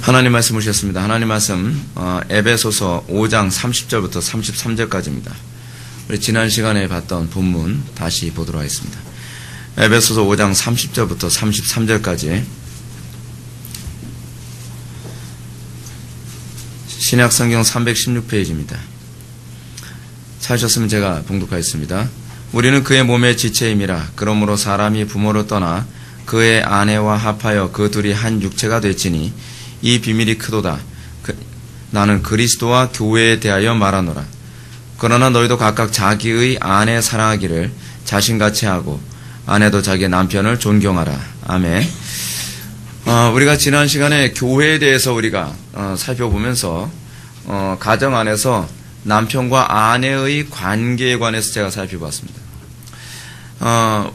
하나님 말씀 오셨습니다. 하나님 말씀 에베소서 5장 30절부터 33절까지입니다. 우리 지난 시간에 봤던 본문 다시 보도록 하겠습니다. 에베소서 5장 30절부터 33절까지 신약성경 316페이지입니다. 찾으셨으면 제가 봉독하겠습니다. 우리는 그의 몸의 지체임이라. 그러므로 사람이 부모를 떠나 그의 아내와 합하여 그 둘이 한 육체가 될지니 이 비밀이 크도다. 나는 그리스도와 교회에 대하여 말하노라. 그러나 너희도 각각 자기의 아내 사랑하기를 자신같이 하고 아내도 자기의 남편을 존경하라. 아멘. 우리가 지난 시간에 교회에 대해서 우리가 살펴보면서 가정 안에서 남편과 아내의 관계에 관해서 제가 살펴봤습니다.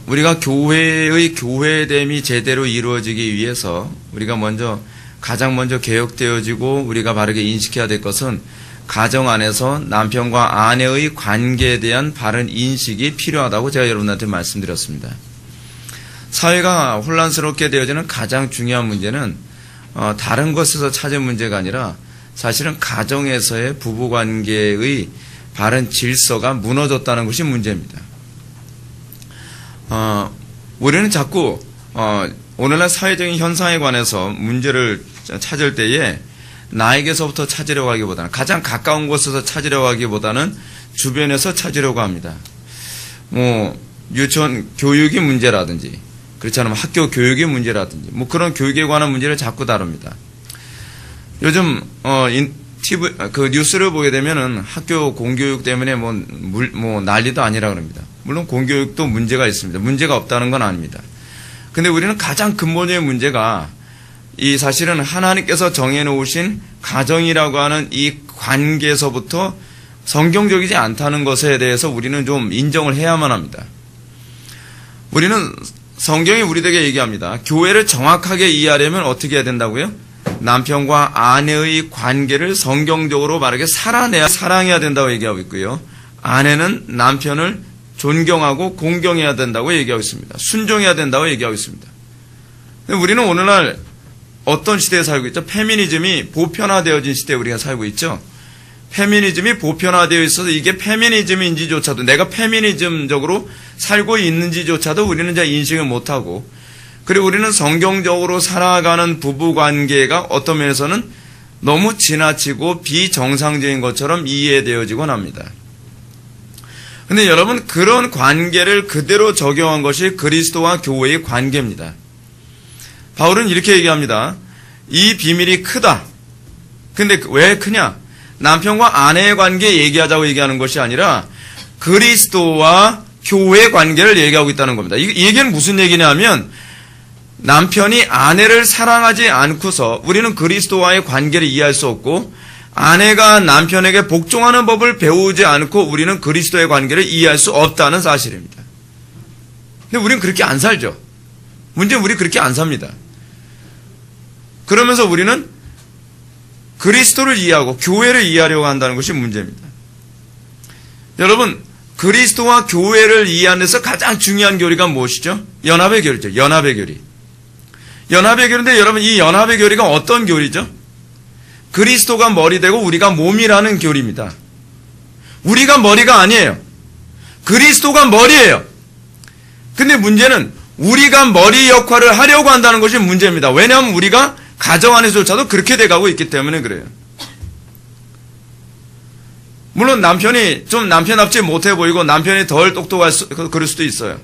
우리가 교회됨이 제대로 이루어지기 위해서 우리가 가장 먼저 개혁되어지고 우리가 바르게 인식해야 될 것은 가정 안에서 남편과 아내의 관계에 대한 바른 인식이 필요하다고 제가 여러분한테 말씀드렸습니다. 사회가 혼란스럽게 되어지는 가장 중요한 문제는 다른 것에서 찾은 문제가 아니라 사실은 가정에서의 부부관계의 바른 질서가 무너졌다는 것이 문제입니다. 우리는 자꾸 오늘날 사회적인 현상에 관해서 문제를 찾을 때에 나에게서부터 찾으려고 하기보다는 가장 가까운 곳에서 찾으려고 하기보다는 주변에서 찾으려고 합니다. 유치원 교육이 문제라든지 그렇지 않으면 학교 교육의 문제라든지 그런 교육에 관한 문제를 자꾸 다룹니다. 요즘 뉴스를 보게 되면은 학교 공교육 때문에 난리도 아니라 그럽니다. 물론 공교육도 문제가 있습니다. 문제가 없다는 건 아닙니다. 근데 우리는 가장 근본적인 문제가 사실은 하나님께서 정해놓으신 가정이라고 하는 이 관계에서부터 성경적이지 않다는 것에 대해서 우리는 좀 인정을 해야만 합니다. 우리는 성경이 우리에게 얘기합니다. 교회를 정확하게 이해하려면 어떻게 해야 된다고요? 남편과 아내의 관계를 성경적으로 바르게 사랑해야 된다고 얘기하고 있고요. 아내는 남편을 존경하고 공경해야 된다고 얘기하고 있습니다. 순종해야 된다고 얘기하고 있습니다. 우리는 오늘날 어떤 시대에 살고 있죠? 페미니즘이 보편화되어진 시대에 우리가 살고 있죠. 페미니즘이 보편화되어 있어서 이게 페미니즘인지조차도 내가 페미니즘적으로 살고 있는지조차도 우리는 잘 인식을 못하고, 그리고 우리는 성경적으로 살아가는 부부관계가 어떤 면에서는 너무 지나치고 비정상적인 것처럼 이해되어지곤 합니다. 근데 여러분, 그런 관계를 그대로 적용한 것이 그리스도와 교회의 관계입니다. 바울은 이렇게 얘기합니다. 이 비밀이 크다. 근데 왜 크냐? 남편과 아내의 관계 얘기하자고 얘기하는 것이 아니라 그리스도와 교회의 관계를 얘기하고 있다는 겁니다. 이 얘기는 무슨 얘기냐면 남편이 아내를 사랑하지 않고서 우리는 그리스도와의 관계를 이해할 수 없고, 아내가 남편에게 복종하는 법을 배우지 않고 우리는 그리스도의 관계를 이해할 수 없다는 사실입니다. 근데 우리는 그렇게 안 살죠. 문제는 우리 그렇게 안 삽니다. 그러면서 우리는 그리스도를 이해하고 교회를 이해하려고 한다는 것이 문제입니다. 여러분, 그리스도와 교회를 이해하는 데서 가장 중요한 교리가 무엇이죠? 연합의 교리죠. 연합의 교리. 연합의 교리인데 여러분, 이 연합의 교리가 어떤 교리죠? 그리스도가 머리 되고 우리가 몸이라는 교리입니다. 우리가 머리가 아니에요. 그리스도가 머리예요. 근데 문제는 우리가 머리 역할을 하려고 한다는 것이 문제입니다. 왜냐하면 우리가 가정 안에서조차도 그렇게 돼가고 있기 때문에 그래요. 물론 남편이 좀 남편답지 못해 보이고 남편이 덜 그럴 수도 있어요.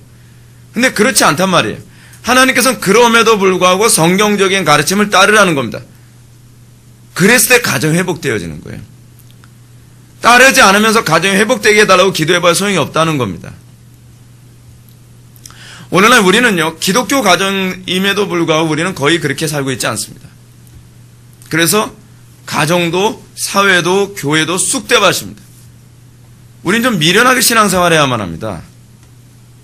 근데 그렇지 않단 말이에요. 하나님께서는 그럼에도 불구하고 성경적인 가르침을 따르라는 겁니다. 그랬을 때 가정이 회복되어지는 거예요. 따르지 않으면서 가정이 회복되게 해달라고 기도해봐야 소용이 없다는 겁니다. 오늘날 우리는요, 기독교 가정임에도 불구하고 우리는 거의 그렇게 살고 있지 않습니다. 그래서 가정도 사회도 교회도 쑥대밭입니다. 우린 좀 미련하게 신앙생활 해야만 합니다.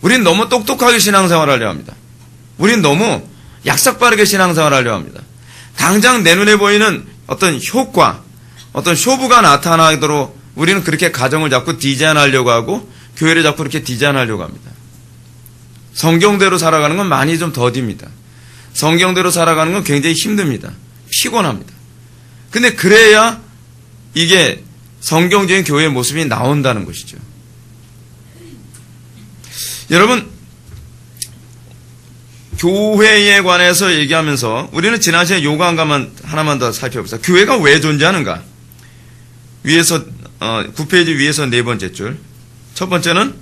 우린 너무 똑똑하게 신앙생활 하려 합니다. 우린 너무 약삭빠르게 신앙생활 하려 합니다. 당장 내 눈에 보이는 어떤 효과, 어떤 쇼부가 나타나도록 우리는 그렇게 가정을 자꾸 디자인하려고 하고 교회를 자꾸 그렇게 디자인하려고 합니다. 성경대로 살아가는 건 많이 좀 더딥니다. 성경대로 살아가는 건 굉장히 힘듭니다. 피곤합니다. 근데 그래야 이게 성경적인 교회의 모습이 나온다는 것이죠. 여러분, 교회에 관해서 얘기하면서 우리는 지난 시간에 요거 하나만 더 살펴봅시다. 교회가 왜 존재하는가? 위에서 9페이지 위에서 네 번째 줄. 첫 번째는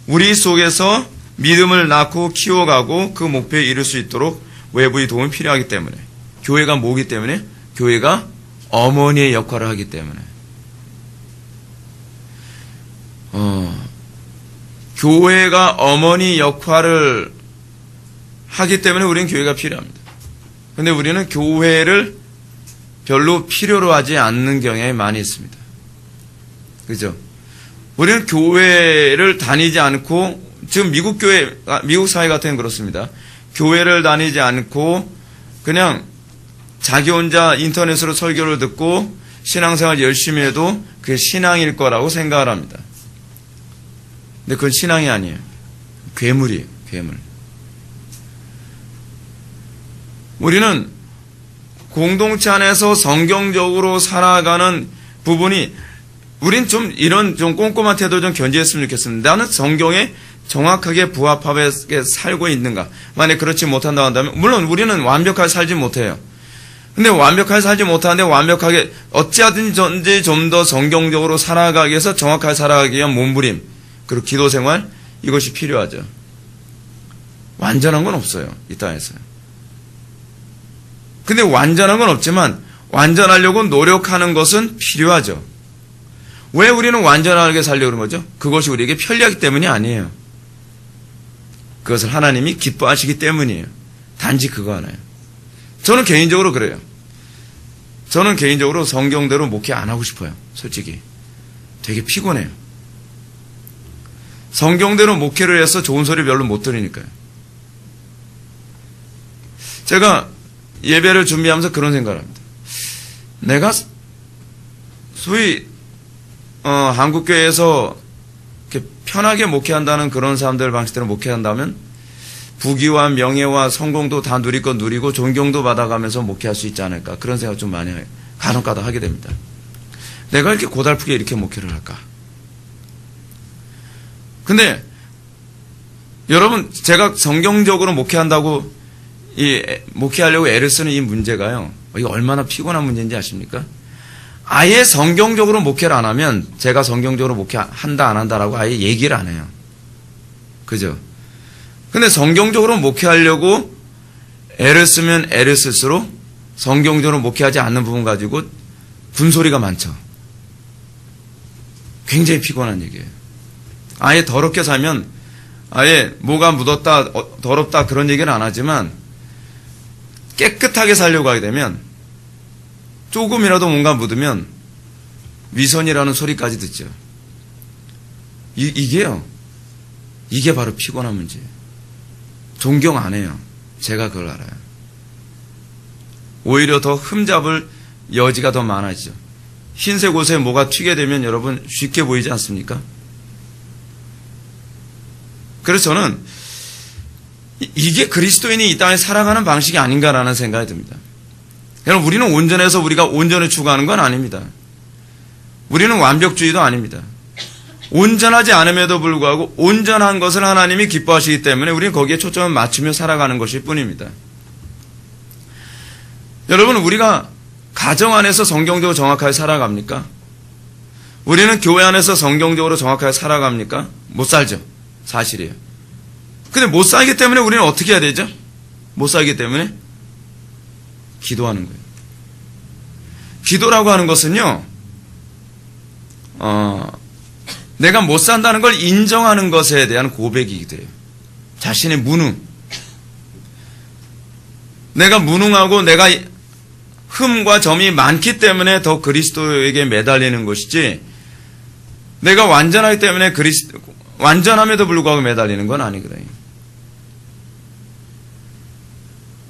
우리 속에서 믿음을 낳고 키워가고 그 목표에 이룰 수 있도록 외부의 도움이 필요하기 때문에. 교회가 뭐기 때문에? 교회가 어머니의 역할을 하기 때문에. 교회가 어머니 역할을 하기 때문에 우리는 교회가 필요합니다. 그런데 우리는 교회를 별로 필요로 하지 않는 경향이 많이 있습니다. 그죠? 우리는 교회를 다니지 않고, 지금 미국 사회 같은 경우는 그렇습니다. 교회를 다니지 않고 그냥 자기 혼자 인터넷으로 설교를 듣고 신앙생활 열심히 해도 그게 신앙일 거라고 생각을 합니다. 근데 그건 신앙이 아니에요. 괴물이에요. 괴물. 우리는 공동체 안에서 성경적으로 살아가는 부분이, 우린 좀 이런 좀 꼼꼼한 태도 좀 견지했으면 좋겠습니다. 나는 성경에 정확하게 부합하게 살고 있는가? 만약 그렇지 못한다고 한다면, 물론 우리는 완벽하게 살지 못해요. 근데 완벽하게 살지 못하는데 완벽하게 어찌하든지 좀 더 성경적으로 살아가기 위해서 정확하게 살아가기 위한 몸부림, 그리고 기도 생활, 이것이 필요하죠. 완전한 건 없어요, 이 땅에서. 근데 완전한 건 없지만 완전하려고 노력하는 것은 필요하죠. 왜 우리는 완전하게 살려고 그런 거죠? 그것이 우리에게 편리하기 때문이 아니에요. 그것을 하나님이 기뻐하시기 때문이에요. 단지 그거 하나요. 저는 개인적으로 그래요. 저는 개인적으로 성경대로 목회 안 하고 싶어요. 솔직히. 되게 피곤해요. 성경대로 목회를 해서 좋은 소리 별로 못 들으니까요. 제가 예배를 준비하면서 그런 생각을 합니다. 내가 소위 한국교회에서 이렇게 편하게 목회한다는 그런 사람들 방식대로 목회한다면 부귀와 명예와 성공도 다 누릴 건 누리고 존경도 받아가면서 목회할 수 있지 않을까, 그런 생각 좀 많이 간혹가다 하게 됩니다. 내가 이렇게 고달프게 이렇게 목회를 할까? 근데 여러분, 제가 성경적으로 목회한다고 목회하려고 애를 쓰는 이 문제가요, 이게 얼마나 피곤한 문제인지 아십니까? 아예 성경적으로 목회를 안 하면 제가 성경적으로 목회한다 안 한다라고 아예 얘기를 안 해요. 그죠? 근데 성경적으로 목회하려고 애를 쓰면 애를 쓸수록 성경적으로 목회하지 않는 부분 가지고 분소리가 많죠. 굉장히 피곤한 얘기예요. 아예 더럽게 살면 아예 뭐가 묻었다, 더럽다 그런 얘기는 안 하지만 깨끗하게 살려고 하게 되면 조금이라도 뭔가 묻으면 위선이라는 소리까지 듣죠. 이게요. 이게 바로 피곤한 문제예요. 존경 안 해요. 제가 그걸 알아요. 오히려 더 흠잡을 여지가 더 많아지죠. 흰색 옷에 뭐가 튀게 되면 여러분 쉽게 보이지 않습니까? 그래서 저는 이게 그리스도인이 이 땅에 살아가는 방식이 아닌가라는 생각이 듭니다. 여러분, 우리는 온전해서 우리가 온전을 추구하는 건 아닙니다. 우리는 완벽주의도 아닙니다. 온전하지 않음에도 불구하고 온전한 것을 하나님이 기뻐하시기 때문에 우리는 거기에 초점을 맞추며 살아가는 것일 뿐입니다. 여러분, 우리가 가정 안에서 성경적으로 정확하게 살아갑니까? 우리는 교회 안에서 성경적으로 정확하게 살아갑니까? 못 살죠. 사실이에요. 근데 못 살기 때문에 우리는 어떻게 해야 되죠? 못 살기 때문에 기도하는 거예요. 기도라고 하는 것은요, 내가 못 산다는 걸 인정하는 것에 대한 고백이기도 해요. 자신의 무능. 내가 무능하고 내가 흠과 점이 많기 때문에 더 그리스도에게 매달리는 것이지, 내가 완전하기 때문에 완전함에도 불구하고 매달리는 건 아니거든요.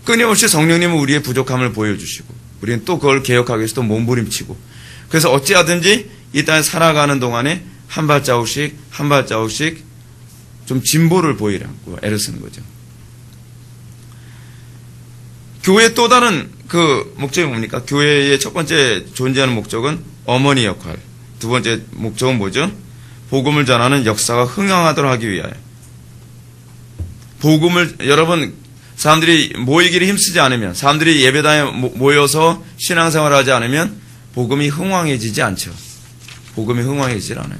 끊임없이 성령님은 우리의 부족함을 보여주시고, 우리는 또 그걸 개혁하기 위해서 또 몸부림치고, 그래서 어찌하든지 이 땅에 살아가는 동안에 한 발자국씩 한 발자국씩 좀 진보를 보이려고 애를 쓰는 거죠. 교회의 또 다른 그 목적이 뭡니까? 교회의 첫 번째 존재하는 목적은 어머니 역할. 두 번째 목적은 뭐죠? 복음을 전하는 역사가 흥행하도록 하기 위하여. 복음을, 여러분, 사람들이 모이기를 힘쓰지 않으면, 사람들이 예배당에 모여서 신앙생활을 하지 않으면 복음이 흥왕해지지 않죠. 복음이 흥왕해지질 않아요.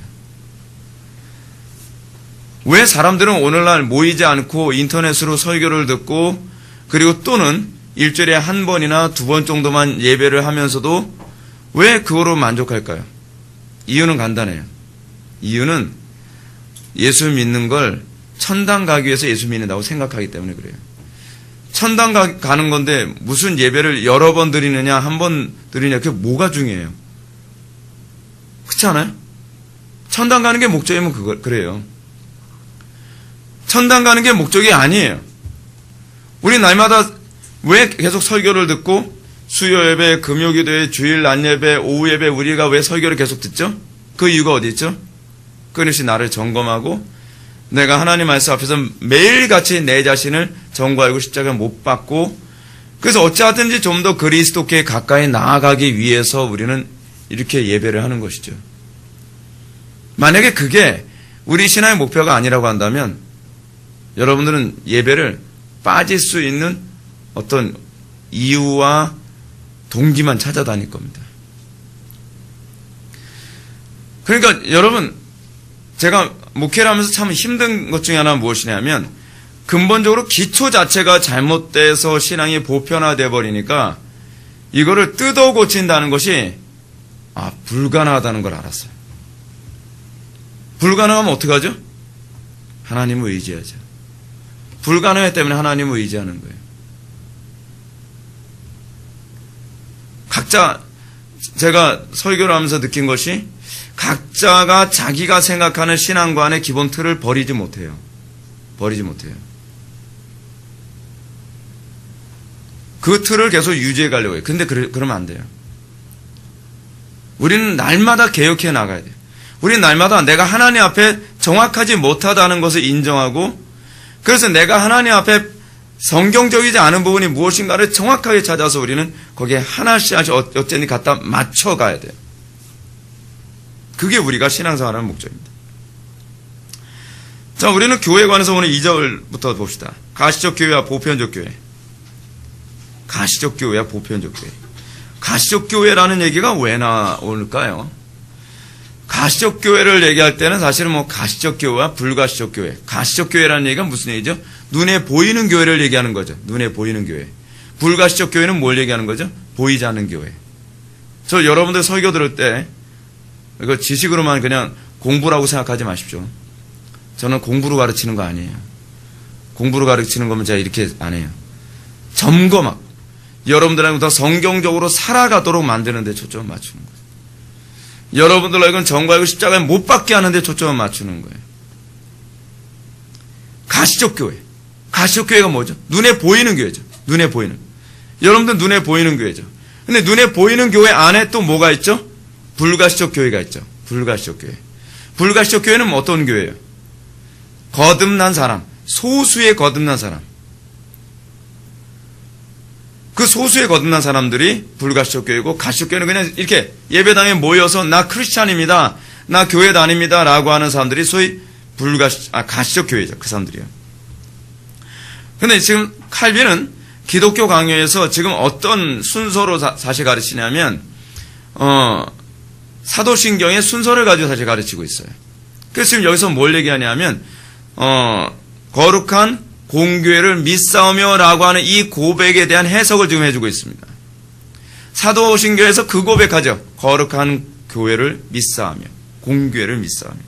왜 사람들은 오늘날 모이지 않고 인터넷으로 설교를 듣고 그리고 또는 일주일에 한 번이나 두 번 정도만 예배를 하면서도 왜 그거로 만족할까요? 이유는 간단해요. 이유는 예수 믿는 걸 천당 가기 위해서 예수 믿는다고 생각하기 때문에 그래요. 천당 가는 건데 무슨 예배를 여러 번 드리느냐 한 번 드리느냐 그게 뭐가 중요해요? 그렇지 않아요? 천당 가는 게 목적이면 그래요. 천당 가는 게 목적이 아니에요. 우리 날마다 왜 계속 설교를 듣고 수요 예배, 금요 기도회, 주일 낮 예배, 오후 예배 우리가 왜 설교를 계속 듣죠? 그 이유가 어디 있죠? 끊임없이 나를 점검하고 내가 하나님 말씀 앞에서 매일같이 내 자신을 점거하고 십자가를 못 받고 그래서 어찌하든지 좀 더 그리스도께 가까이 나아가기 위해서 우리는 이렇게 예배를 하는 것이죠. 만약에 그게 우리 신앙의 목표가 아니라고 한다면 여러분들은 예배를 빠질 수 있는 어떤 이유와 동기만 찾아다닐 겁니다. 그러니까 여러분 제가 목회를 하면서 참 힘든 것 중에 하나는 무엇이냐면 근본적으로 기초 자체가 잘못돼서 신앙이 보편화되어 버리니까 이거를 뜯어 고친다는 것이 불가능하다는 걸 알았어요. 불가능하면 어떡하죠? 하나님을 의지하죠. 불가능하기 때문에 하나님을 의지하는 거예요. 각자 제가 설교를 하면서 느낀 것이 각자가 자기가 생각하는 신앙관의 기본 틀을 버리지 못해요. 버리지 못해요. 그 틀을 계속 유지해 가려고 해요. 근데 그러면 안 돼요. 우리는 날마다 개혁해 나가야 돼요. 우리는 날마다 내가 하나님 앞에 정확하지 못하다는 것을 인정하고 그래서 내가 하나님 앞에 성경적이지 않은 부분이 무엇인가를 정확하게 찾아서 우리는 거기에 하나씩 어쨌든 갖다 맞춰가야 돼요. 그게 우리가 신앙생활하는 목적입니다. 자, 우리는 교회에 관해서 오늘 2절부터 봅시다. 가시적 교회와 보편적 교회. 가시적 교회와 보편적 교회. 가시적 교회라는 얘기가 왜 나올까요? 가시적 교회를 얘기할 때는 사실은 가시적 교회와 불가시적 교회. 가시적 교회라는 얘기가 무슨 얘기죠? 눈에 보이는 교회를 얘기하는 거죠. 눈에 보이는 교회. 불가시적 교회는 뭘 얘기하는 거죠? 보이지 않는 교회. 저 여러분들 설교 들을 때 이거 지식으로만 그냥 공부라고 생각하지 마십시오. 저는 공부로 가르치는 거 아니에요. 공부로 가르치는 거면 제가 이렇게 안 해요. 점검하고 여러분들하고 더 성경적으로 살아가도록 만드는 데 초점을 맞추는 거예요. 여러분들하고는 정과이고 십자가에 못 박게 하는 데 초점을 맞추는 거예요. 가시적 교회. 가시적 교회가 뭐죠? 눈에 보이는 교회죠. 눈에 보이는. 여러분들 눈에 보이는 교회죠. 근데 눈에 보이는 교회 안에 또 뭐가 있죠? 불가시적 교회가 있죠. 불가시적 교회. 불가시적 교회는 어떤 교회예요? 거듭난 사람. 소수의 거듭난 사람. 그 소수의 거듭난 사람들이 불가시적 교회고 가시적 교회는 그냥 이렇게 예배당에 모여서 나 크리스찬입니다. 나 교회 다닙니다. 라고 하는 사람들이 소위 가시적 교회죠. 그 사람들이요. 근데 지금 칼빈은 기독교 강요에서 지금 어떤 순서로 사실 가르치냐면 사도신경의 순서를 가지고 사실 가르치고 있어요. 그래서 지금 여기서 뭘 얘기하냐면 거룩한 공교회를 믿사오며 라고 하는 이 고백에 대한 해석을 지금 해주고 있습니다. 사도신경에서 그 고백하죠. 거룩한 교회를 믿사하며 공교회를 믿사하며.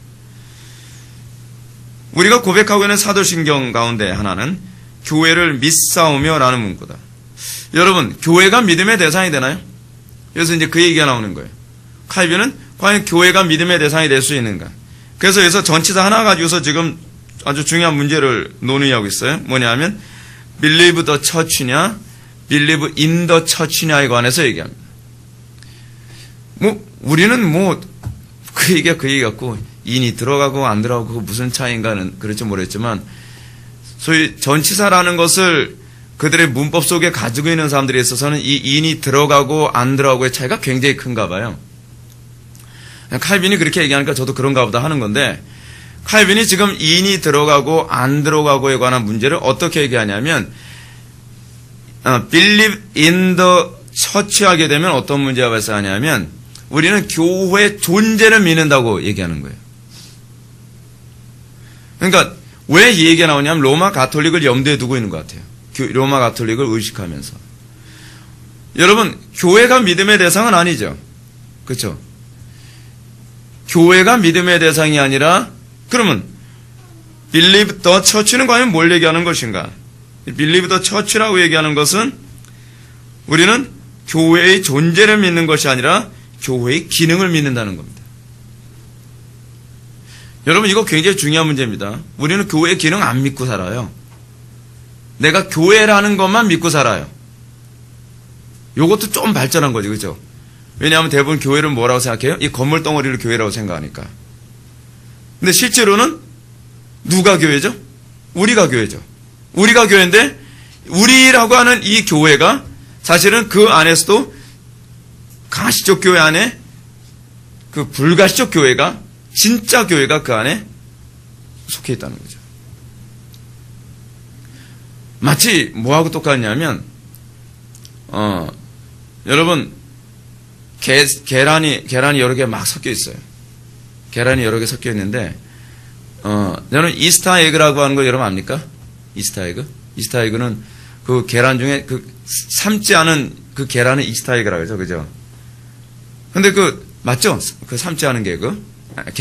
우리가 고백하고 있는 사도신경 가운데 하나는 교회를 믿사오며 라는 문구다. 여러분 교회가 믿음의 대상이 되나요? 그래서 이제 그 얘기가 나오는 거예요. 칼빈은 과연 교회가 믿음의 대상이 될 수 있는가? 그래서 여기서 전치사 하나 가지고서 지금 아주 중요한 문제를 논의하고 있어요. 뭐냐면 believe the church냐, believe in the church냐에 관해서 얘기합니다. 우리는 그 얘기 갖고 인이 들어가고 안 들어가고 무슨 차이인가는 그럴지 모르겠지만 소위 전치사라는 것을 그들의 문법 속에 가지고 있는 사람들에 있어서는 이 인이 들어가고 안 들어가고의 차이가 굉장히 큰가 봐요. 칼빈이 그렇게 얘기하니까 저도 그런가 보다 하는 건데, 칼빈이 지금 인이 들어가고 안 들어가고에 관한 문제를 어떻게 얘기하냐면, believe in the church 하게 되면 어떤 문제가 발생하냐면, 우리는 교회의 존재를 믿는다고 얘기하는 거예요. 그러니까 왜 이 얘기가 나오냐면 로마 가톨릭을 염두에 두고 있는 것 같아요. 로마 가톨릭을 의식하면서. 여러분, 교회가 믿음의 대상은 아니죠. 그렇죠? 교회가 믿음의 대상이 아니라, 그러면 believe the church는 과연 뭘 얘기하는 것인가? believe the church라고 얘기하는 것은 우리는 교회의 존재를 믿는 것이 아니라 교회의 기능을 믿는다는 겁니다. 여러분, 이거 굉장히 중요한 문제입니다. 우리는 교회의 기능 안 믿고 살아요. 내가 교회라는 것만 믿고 살아요. 요것도 좀 발전한 거지, 그죠? 왜냐하면 대부분 교회를 뭐라고 생각해요? 이 건물 덩어리를 교회라고 생각하니까. 근데 실제로는 누가 교회죠? 우리가 교회죠. 우리가 교회인데, 우리라고 하는 이 교회가 사실은 그 안에서도 가시적 교회 안에 그 불가시적 교회가, 진짜 교회가 그 안에 속해 있다는 거죠. 마치 뭐하고 똑같냐면, 여러분, 계란이 여러 개 막 섞여 있어요. 계란이 여러 개 섞여 있는데, 여러분, 이스터 에그라고 하는 거 여러분 압니까? 이스터 에그? 이스터 에그는 그 계란 중에 그 삶지 않은 그 계란은 이스터 에그라고 하죠. 그죠? 근데 맞죠? 그 삶지 않은 개그 아니,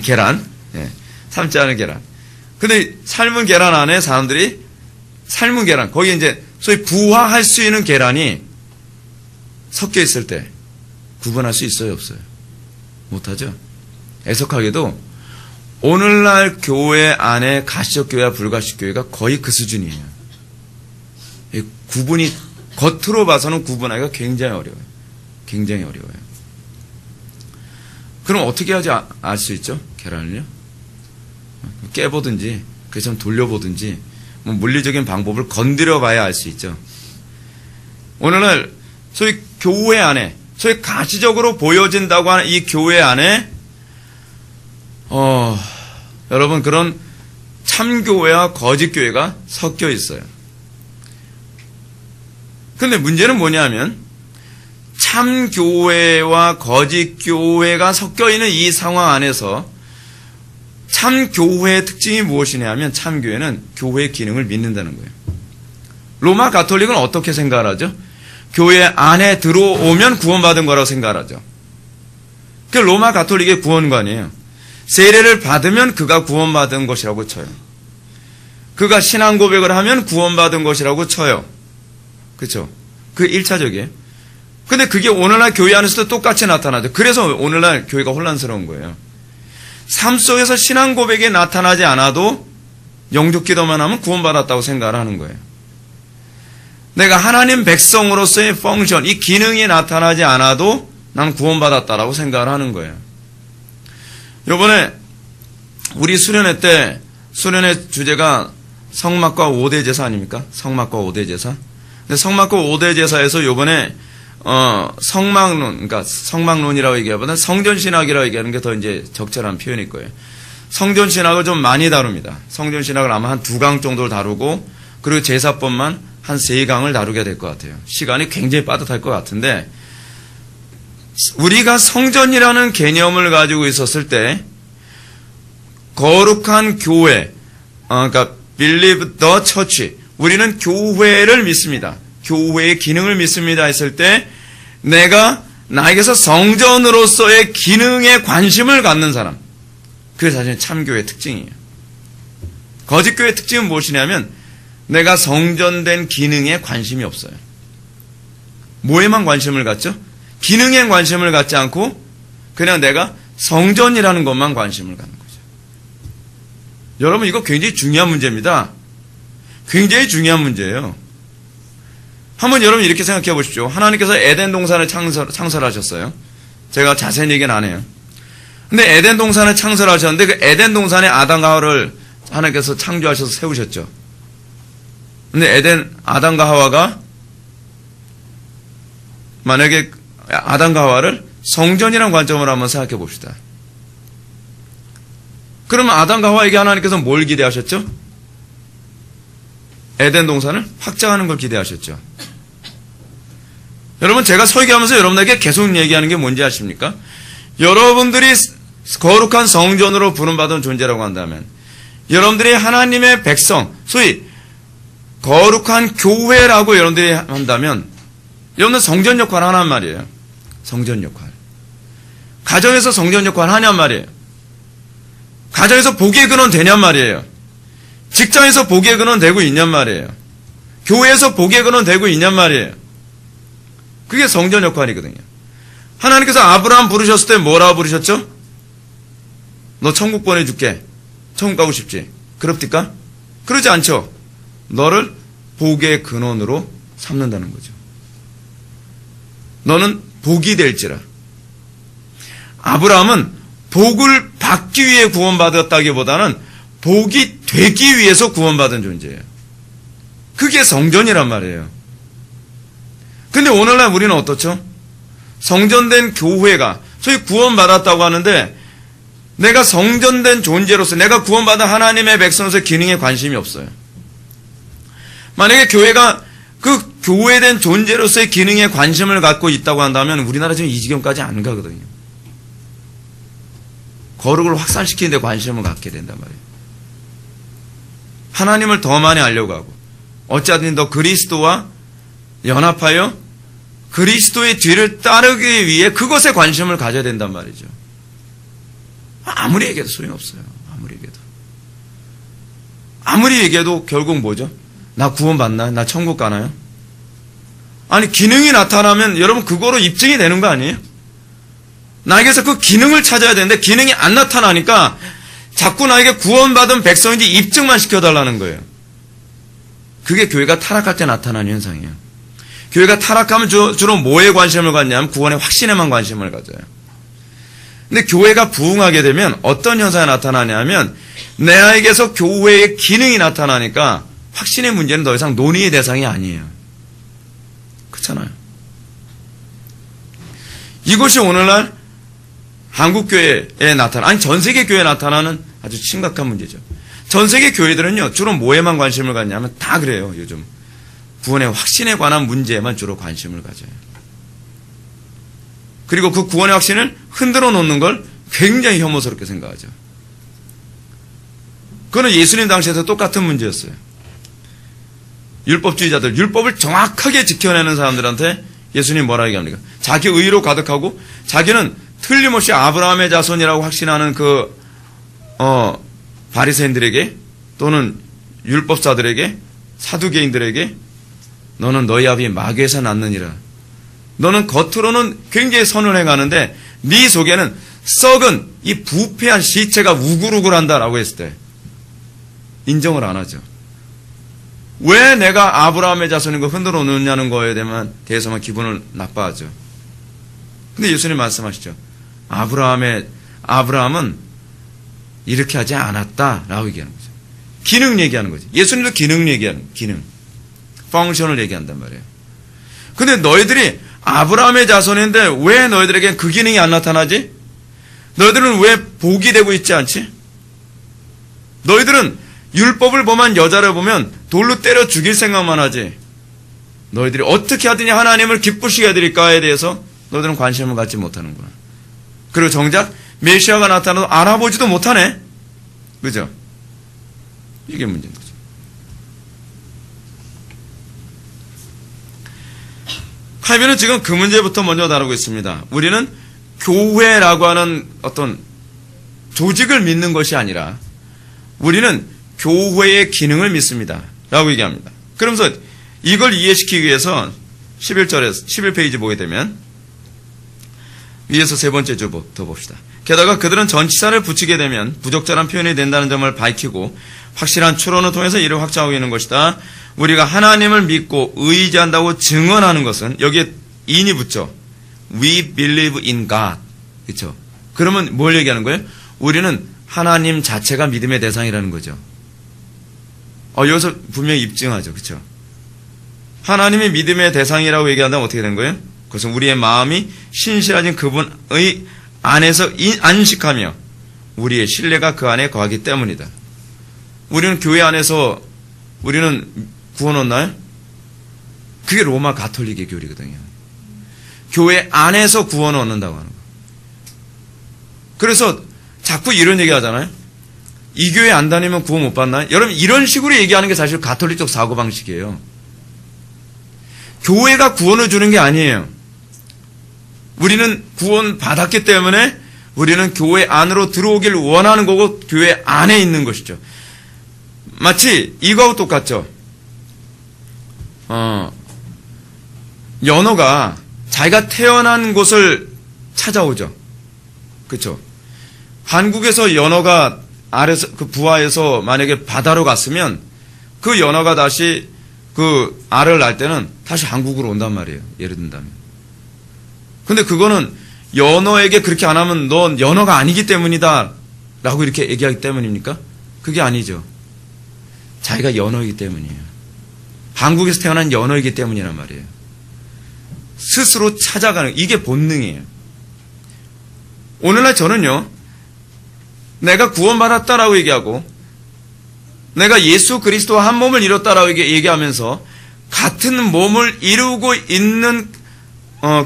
계란. 예, 삶지 않은 계란. 근데 삶은 계란 안에 사람들이 삶은 계란, 거기에 이제 소위 부화할 수 있는 계란이 섞여 있을 때 구분할 수 있어요, 없어요? 못하죠? 애석하게도 오늘날 교회 안에 가시적 교회와 불가시적 교회가 거의 그 수준이에요. 구분이, 겉으로 봐서는 구분하기가 굉장히 어려워요. 굉장히 어려워요. 그럼 어떻게 해야지 알 수 있죠? 계란을요? 깨보든지, 그래서 돌려보든지, 뭐 물리적인 방법을 건드려 봐야 알 수 있죠. 오늘날 소위 교회 안에, 소위 가시적으로 보여진다고 하는 이 교회 안에, 여러분, 그런 참교회와 거짓교회가 섞여 있어요. 근데 문제는 뭐냐면, 참교회와 거짓교회가 섞여 있는 이 상황 안에서 참교회의 특징이 무엇이냐 하면, 참교회는 교회의 기능을 믿는다는 거예요. 로마 가톨릭은 어떻게 생각하죠? 교회 안에 들어오면 구원받은 거라고 생각하죠. 그 로마 가톨릭의 구원관이에요. 세례를 받으면 그가 구원받은 것이라고 쳐요. 그가 신앙 고백을 하면 구원받은 것이라고 쳐요. 그렇죠? 그 1차적이에요. 근데 그게 오늘날 교회 안에서도 똑같이 나타나죠. 그래서 오늘날 교회가 혼란스러운 거예요. 삶 속에서 신앙 고백이 나타나지 않아도 영접 기도만 하면 구원받았다고 생각을 하는 거예요. 내가 하나님 백성으로서의 펑션, 이 기능이 나타나지 않아도 난 구원받았다라고 생각을 하는 거예요. 요번에 우리 수련회 때, 수련회 주제가 성막과 5대 제사 아닙니까? 성막과 5대 제사. 근데 성막과 5대 제사에서 요번에 성막론, 그러니까 성막론이라고 얘기하보다는 성전신학이라고 얘기하는 게 더 이제 적절한 표현일 거예요. 성전신학을 좀 많이 다룹니다. 성전신학을 아마 한 2강 정도를 다루고, 그리고 제사법만 한 3강을 다루게 될 것 같아요. 시간이 굉장히 빠듯할 것 같은데, 우리가 성전이라는 개념을 가지고 있었을 때, 거룩한 교회, 그러니까 believe the church, 우리는 교회를 믿습니다. 교회의 기능을 믿습니다 했을 때, 내가 나에게서 성전으로서의 기능에 관심을 갖는 사람, 그게 사실 참교회의 특징이에요. 거짓교회의 특징은 무엇이냐면, 내가 성전된 기능에 관심이 없어요. 뭐에만 관심을 갖죠? 기능에 관심을 갖지 않고 그냥 내가 성전이라는 것만 관심을 갖는 거죠. 여러분, 이거 굉장히 중요한 문제입니다. 굉장히 중요한 문제예요. 한번 여러분 이렇게 생각해 보십시오. 하나님께서 에덴 동산을 창설하셨어요. 제가 자세한 얘기는 안 해요. 근데 에덴 동산을 창설하셨는데 그 에덴 동산에 아담과 하와를 하나님께서 창조하셔서 세우셨죠. 근데 아담과 하와가 만약에 아담과 하와를 성전이라는 관점으로 한번 생각해 봅시다. 그러면 아담과 하와에게 하나님께서 뭘 기대하셨죠? 에덴 동산을 확장하는 걸 기대하셨죠. 여러분, 제가 설교하면서 여러분에게 계속 얘기하는 게 뭔지 아십니까? 여러분들이 거룩한 성전으로 부름받은 존재라고 한다면, 여러분들이 하나님의 백성, 소위 거룩한 교회라고 여러분들이 한다면, 여러분은 성전 역할을 하란 말이에요. 성전 역할. 가정에서 성전 역할을 하냔 말이에요. 가정에서 복의 근원 되냔 말이에요. 직장에서 복의 근원 되고 있냔 말이에요. 교회에서 복의 근원 되고 있냔 말이에요. 그게 성전 역할이거든요. 하나님께서 아브라함 부르셨을 때 뭐라고 부르셨죠? 너 천국 보내줄게. 천국 가고 싶지? 그럽니까? 그러지 않죠. 너를 복의 근원으로 삼는다는 거죠. 너는 복이 될지라. 아브라함은 복을 받기 위해 구원받았다기보다는 복이 되기 위해서 구원받은 존재예요. 그게 성전이란 말이에요. 근데 오늘날 우리는 어떻죠? 성전된 교회가 소위 구원받았다고 하는데 내가 성전된 존재로서 내가 구원받은 하나님의 백성으로서의 기능에 관심이 없어요. 만약에 교회가 그 교회된 존재로서의 기능에 관심을 갖고 있다고 한다면 우리나라 지금 이 지경까지 안 가거든요. 거룩을 확산시키는 데 관심을 갖게 된단 말이에요. 하나님을 더 많이 알려고 하고 어찌하든 더 그리스도와 연합하여 그리스도의 뒤를 따르기 위해 그것에 관심을 가져야 된단 말이죠. 아무리 얘기해도 소용없어요. 아무리 얘기해도 결국 뭐죠? 나 구원받나요? 나 천국 가나요? 아니, 기능이 나타나면 여러분 그거로 입증이 되는 거 아니에요? 나에게서 그 기능을 찾아야 되는데 기능이 안 나타나니까 자꾸 나에게 구원받은 백성인지 입증만 시켜달라는 거예요. 그게 교회가 타락할 때 나타나는 현상이에요. 교회가 타락하면 주로 뭐에 관심을 갖냐면 구원의 확신에만 관심을 가져요. 근데 교회가 부흥하게 되면 어떤 현상이 나타나냐면 내에게서 교회의 기능이 나타나니까 확신의 문제는 더 이상 논의의 대상이 아니에요. 그렇잖아요. 이것이 오늘날 한국교회에 아니 전 세계 교회에 나타나는 아주 심각한 문제죠. 전 세계 교회들은요 주로 뭐에만 관심을 갖냐면 다 그래요. 요즘 구원의 확신에 관한 문제에만 주로 관심을 가져요. 그리고 그 구원의 확신을 흔들어 놓는 걸 굉장히 혐오스럽게 생각하죠. 그거는 예수님 당시에도 똑같은 문제였어요. 율법주의자들, 율법을 정확하게 지켜내는 사람들한테 예수님 뭐라 얘기합니까? 자기 의로 가득하고 자기는 틀림없이 아브라함의 자손이라고 확신하는 바리새인들에게 또는 율법사들에게 사두개인들에게 너는 너희 아비 마귀에서 났느니라. 너는 겉으로는 굉장히 선을 행하는데 네 속에는 썩은 이 부패한 시체가 우글우글한다라고 했을 때 인정을 안 하죠. 왜 내가 아브라함의 자손인 거 흔들어 놓느냐는 거에 대해서만 기분을 나빠하죠. 근데 예수님 말씀하시죠. 아브라함은 이렇게 하지 않았다라고 얘기하는 거죠. 기능 얘기하는 거죠. 예수님도 기능 얘기하는 기능. 펑션을 얘기한단 말이에요. 근데 너희들이 아브라함의 자손인데 왜 너희들에겐 그 기능이 안 나타나지? 너희들은 왜 복이 되고 있지 않지? 너희들은 율법을 범한 여자를 보면 돌로 때려 죽일 생각만 하지. 너희들이 어떻게 하더니 하나님을 기쁘시게 해드릴까에 대해서 너희들은 관심을 갖지 못하는구나. 그리고 정작 메시아가 나타나도 알아보지도 못하네. 그죠? 이게 문제인 거죠. 칼빈은 지금 그 문제부터 먼저 다루고 있습니다. 우리는 교회라고 하는 어떤 조직을 믿는 것이 아니라 우리는 교회의 기능을 믿습니다. 라고 얘기합니다. 그러면서 이걸 이해시키기 위해서 11절에서 11페이지 보게 되면 위에서 세 번째 줄부터 봅시다. 게다가 그들은 전치사를 붙이게 되면 부적절한 표현이 된다는 점을 밝히고 확실한 추론을 통해서 이를 확정하고 있는 것이다. 우리가 하나님을 믿고 의지한다고 증언하는 것은 여기에 in이 붙죠. We believe in God. 그렇죠? 그러면 뭘 얘기하는 거예요? 우리는 하나님 자체가 믿음의 대상이라는 거죠. 여기서 분명히 입증하죠. 그렇죠? 하나님이 믿음의 대상이라고 얘기한다면 어떻게 된 거예요? 그것은 우리의 마음이 신실하신 그분의 안에서 안식하며 우리의 신뢰가 그 안에 거하기 때문이다. 우리는 교회 안에서 우리는 구원 얻나요? 그게 로마 가톨릭의 교리거든요. 교회 안에서 구원 얻는다고 하는 거예요. 그래서 자꾸 이런 얘기 하잖아요. 이 교회 안 다니면 구원 못 받나요? 여러분 이런 식으로 얘기하는 게 사실 가톨릭적 사고방식이에요. 교회가 구원을 주는 게 아니에요. 우리는 구원 받았기 때문에 우리는 교회 안으로 들어오길 원하는 거고 교회 안에 있는 것이죠. 마치 이거하고 똑같죠. 연어가 자기가 태어난 곳을 찾아오죠. 그렇죠? 한국에서 연어가 아래서 그 부하에서 만약에 바다로 갔으면 그 연어가 다시 그 알을 낳을 때는 다시 한국으로 온단 말이에요. 예를 든다면. 근데 그거는 연어에게 그렇게 안 하면 넌 연어가 아니기 때문이다 라고 이렇게 얘기하기 때문입니까? 그게 아니죠. 자기가 연어이기 때문이에요. 한국에서 태어난 연어이기 때문이란 말이에요. 스스로 찾아가는 이게 본능이에요. 오늘날 저는요. 내가 구원받았다라고 얘기하고 내가 예수 그리스도와 한 몸을 이뤘다라고 얘기하면서 같은 몸을 이루고 있는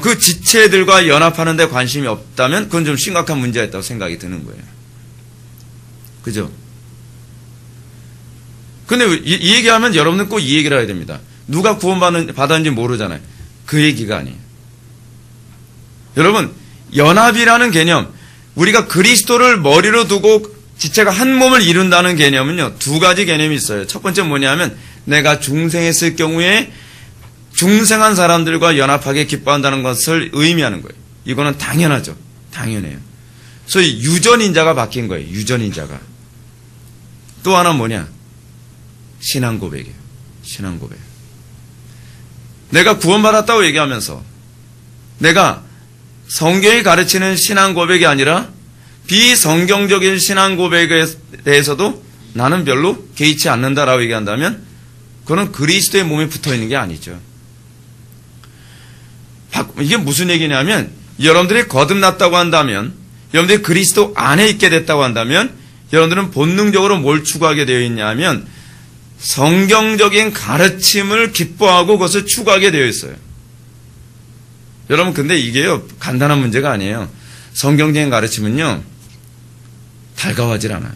그 지체들과 연합하는 데 관심이 없다면 그건 좀 심각한 문제가 있다고 생각이 드는 거예요. 그죠? 근데 이 얘기하면 여러분은 꼭 이 얘기를 해야 됩니다. 누가 구원받았는지 모르잖아요. 그 얘기가 아니에요. 여러분, 연합이라는 개념, 우리가 그리스도를 머리로 두고 지체가 한 몸을 이룬다는 개념은요, 두 가지 개념이 있어요. 첫 번째 뭐냐면, 내가 중생했을 경우에 중생한 사람들과 연합하게 기뻐한다는 것을 의미하는 거예요. 이거는 당연하죠. 당연해요. 소위 유전인자가 바뀐 거예요. 유전인자가. 또 하나 뭐냐? 신앙 고백이에요. 신앙 고백. 내가 구원받았다고 얘기하면서 내가 성경이 가르치는 신앙 고백이 아니라 비성경적인 신앙 고백에 대해서도 나는 별로 개의치 않는다라고 얘기한다면 그건 그리스도의 몸에 붙어 있는 게 아니죠. 이게 무슨 얘기냐면 여러분들이 거듭났다고 한다면 여러분들이 그리스도 안에 있게 됐다고 한다면 여러분들은 본능적으로 뭘 추구하게 되어 있냐면 성경적인 가르침을 기뻐하고 그것을 추구하게 되어 있어요. 여러분 근데 이게요 간단한 문제가 아니에요. 성경적인 가르침은요 달가워하질 않아요.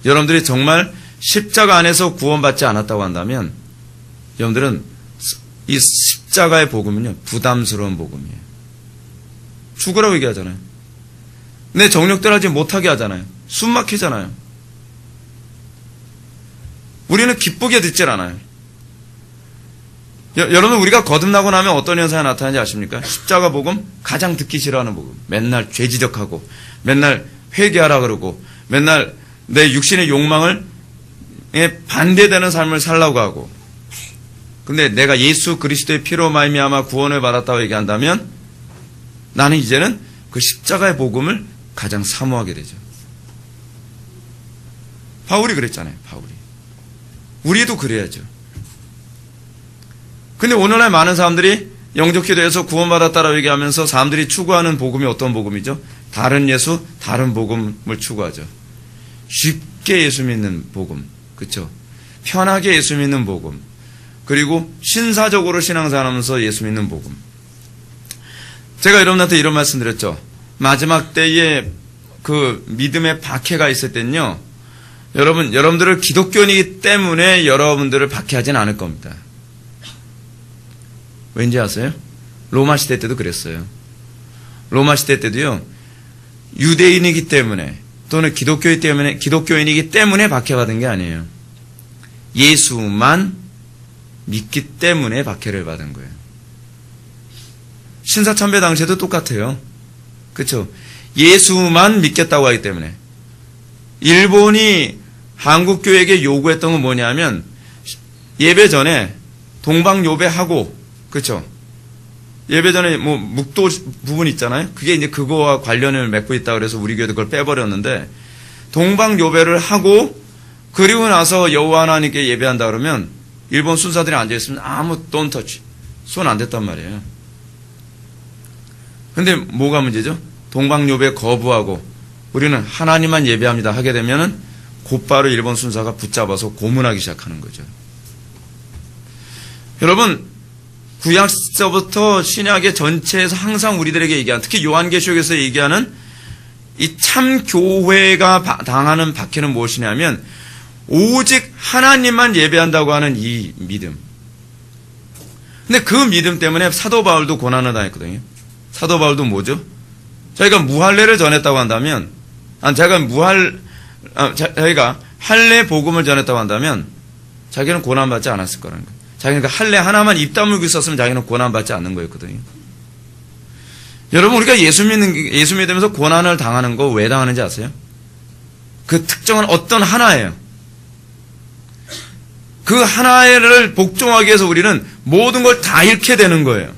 여러분들이 정말 십자가 안에서 구원받지 않았다고 한다면 여러분들은 이 십자가의 복음은요 부담스러운 복음이에요. 죽으라고 얘기하잖아요. 내 정력대로 하지 못하게 하잖아요. 숨 막히잖아요. 우리는 기쁘게 듣질 않아요. 여러분 우리가 거듭나고 나면 어떤 현상이 나타나는지 아십니까? 십자가 복음 가장 듣기 싫어하는 복음. 맨날 죄 지적하고 맨날 회개하라 그러고 맨날 내 육신의 욕망을 반대되는 삶을 살라고 하고 근데 내가 예수 그리스도의 피로 말미암아 구원을 받았다고 얘기한다면 나는 이제는 그 십자가의 복음을 가장 사모하게 되죠. 바울이 그랬잖아요. 바울이. 우리도 그래야죠. 근데 오늘날 많은 사람들이 영접기도에서 구원받았다라고 얘기하면서 사람들이 추구하는 복음이 어떤 복음이죠? 다른 예수, 다른 복음을 추구하죠. 쉽게 예수 믿는 복음. 그렇죠? 편하게 예수 믿는 복음. 그리고 신사적으로 신앙생활하면서 예수 믿는 복음. 제가 여러분한테 이런 말씀 드렸죠. 마지막 때에 그 믿음의 박해가 있을 땐요. 여러분들을 기독교인이기 때문에 여러분들을 박해하진 않을 겁니다. 왠지 아세요? 로마 시대 때도 그랬어요. 로마 시대 때도요. 유대인이기 때문에 또는 기독교인이기 때문에 박해받은 게 아니에요. 예수만 믿기 때문에 박해를 받은 거예요. 신사참배 당시에도 똑같아요. 그렇죠? 예수만 믿겠다고 하기 때문에. 일본이 한국교회에게 요구했던 건 뭐냐면 예배 전에 동방요배하고 그렇죠? 예배 전에 뭐 묵도 부분 있잖아요. 그게 이제 그거와 관련을 맺고 있다 그래서 우리 교회도 그걸 빼버렸는데 동방요배를 하고 그리고 나서 여호와 하나님께 예배한다 그러면 일본 순사들이 앉아있으면 아무 don't touch, 손 안 댔단 말이에요. 근데 뭐가 문제죠? 동방요배 거부하고 우리는 하나님만 예배합니다 하게 되면은 곧바로 일본 순사가 붙잡아서 고문하기 시작하는 거죠. 여러분, 구약 시대부터 신약의 전체에서 항상 우리들에게 얘기하는, 특히 요한계시록에서 얘기하는 이 참 교회가 당하는 박해는 무엇이냐면 오직 하나님만 예배한다고 하는 이 믿음. 근데 그 믿음 때문에 사도 바울도 고난을 당했거든요. 사도 바울도 뭐죠? 자기가 무할례를 전했다고 한다면, 자기가 할례 복음을 전했다고 한다면 자기는 고난받지 않았을 거라는 거예요. 자기는 그 할례 하나만 입 다물고 있었으면 자기는 고난받지 않는 거였거든요. 여러분, 우리가 예수 믿으면서 고난을 당하는 거 왜 당하는지 아세요? 그 특정한 어떤 하나예요. 그 하나를 복종하기 위해서 우리는 모든 걸 다 잃게 되는 거예요.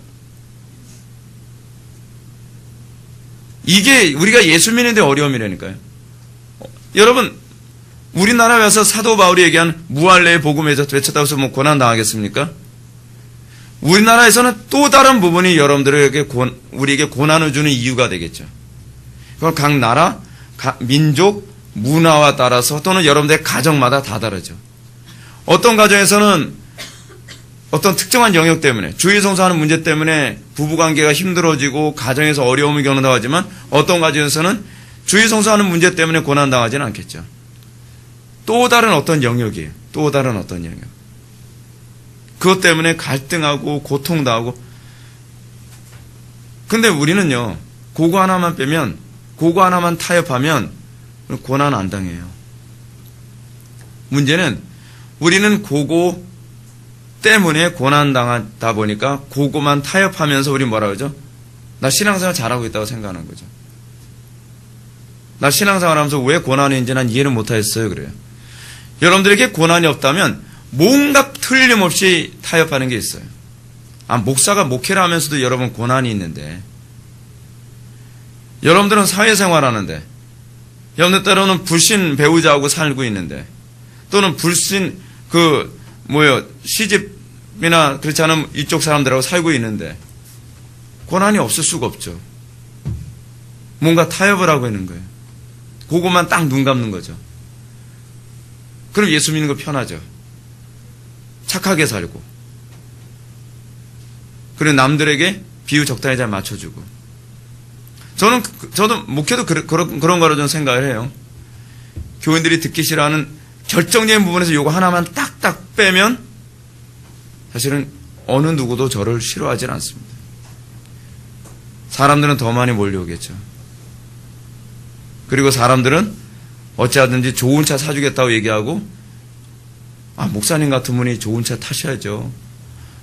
이게 우리가 예수 믿는데 어려움이라니까요. 여러분, 우리나라에 와서 사도 바울이 얘기한 무할례의 복음에서 외쳤다고 해서 뭐 고난 당하겠습니까? 우리나라에서는 또 다른 부분이 여러분들에게 우리에게 고난을 주는 이유가 되겠죠. 그건 각 나라, 각 민족, 문화와 따라서 또는 여러분들의 가정마다 다 다르죠. 어떤 가정에서는 어떤 특정한 영역 때문에, 주일 성수하는 문제 때문에 부부관계가 힘들어지고 가정에서 어려움을 겪는다고 하지만 어떤 가정에서는 주일 성수하는 문제 때문에 고난당하지는 않겠죠. 또 다른 어떤 영역이에요. 또 다른 어떤 영역. 그것 때문에 갈등하고 고통당하고. 근데 우리는요, 그거 하나만 빼면, 그거 하나만 타협하면 고난 안 당해요. 문제는 우리는 그거 때문에 고난당하다 보니까 그거만 타협하면서 우리 뭐라 그러죠? 나 신앙생활 잘하고 있다고 생각하는 거죠. 나 신앙생활 하면서 왜 고난인지 난 이해를 못하겠어요. 그래요. 여러분들에게 고난이 없다면 뭔가 틀림없이 타협하는 게 있어요. 목사가 목회를 하면서도 여러분 고난이 있는데, 여러분들은 사회생활 하는데, 여러분들 때로는 불신 배우자하고 살고 있는데, 또는 불신 시집이나 그렇지 않은 이쪽 사람들하고 살고 있는데 고난이 없을 수가 없죠. 뭔가 타협을 하고 있는 거예요. 그것만 딱 눈 감는 거죠. 그럼 예수 믿는 거 편하죠. 착하게 살고, 그리고 남들에게 비유 적당히 잘 맞춰주고. 저도 목회도 그런 거로 저는 생각을 해요. 교인들이 듣기 싫어하는 결정적인 부분에서 요거 하나만 딱딱 빼면 사실은 어느 누구도 저를 싫어하진 않습니다. 사람들은 더 많이 몰려오겠죠. 그리고 사람들은 어찌하든지 좋은 차 사주겠다고 얘기하고, 목사님 같은 분이 좋은 차 타셔야죠.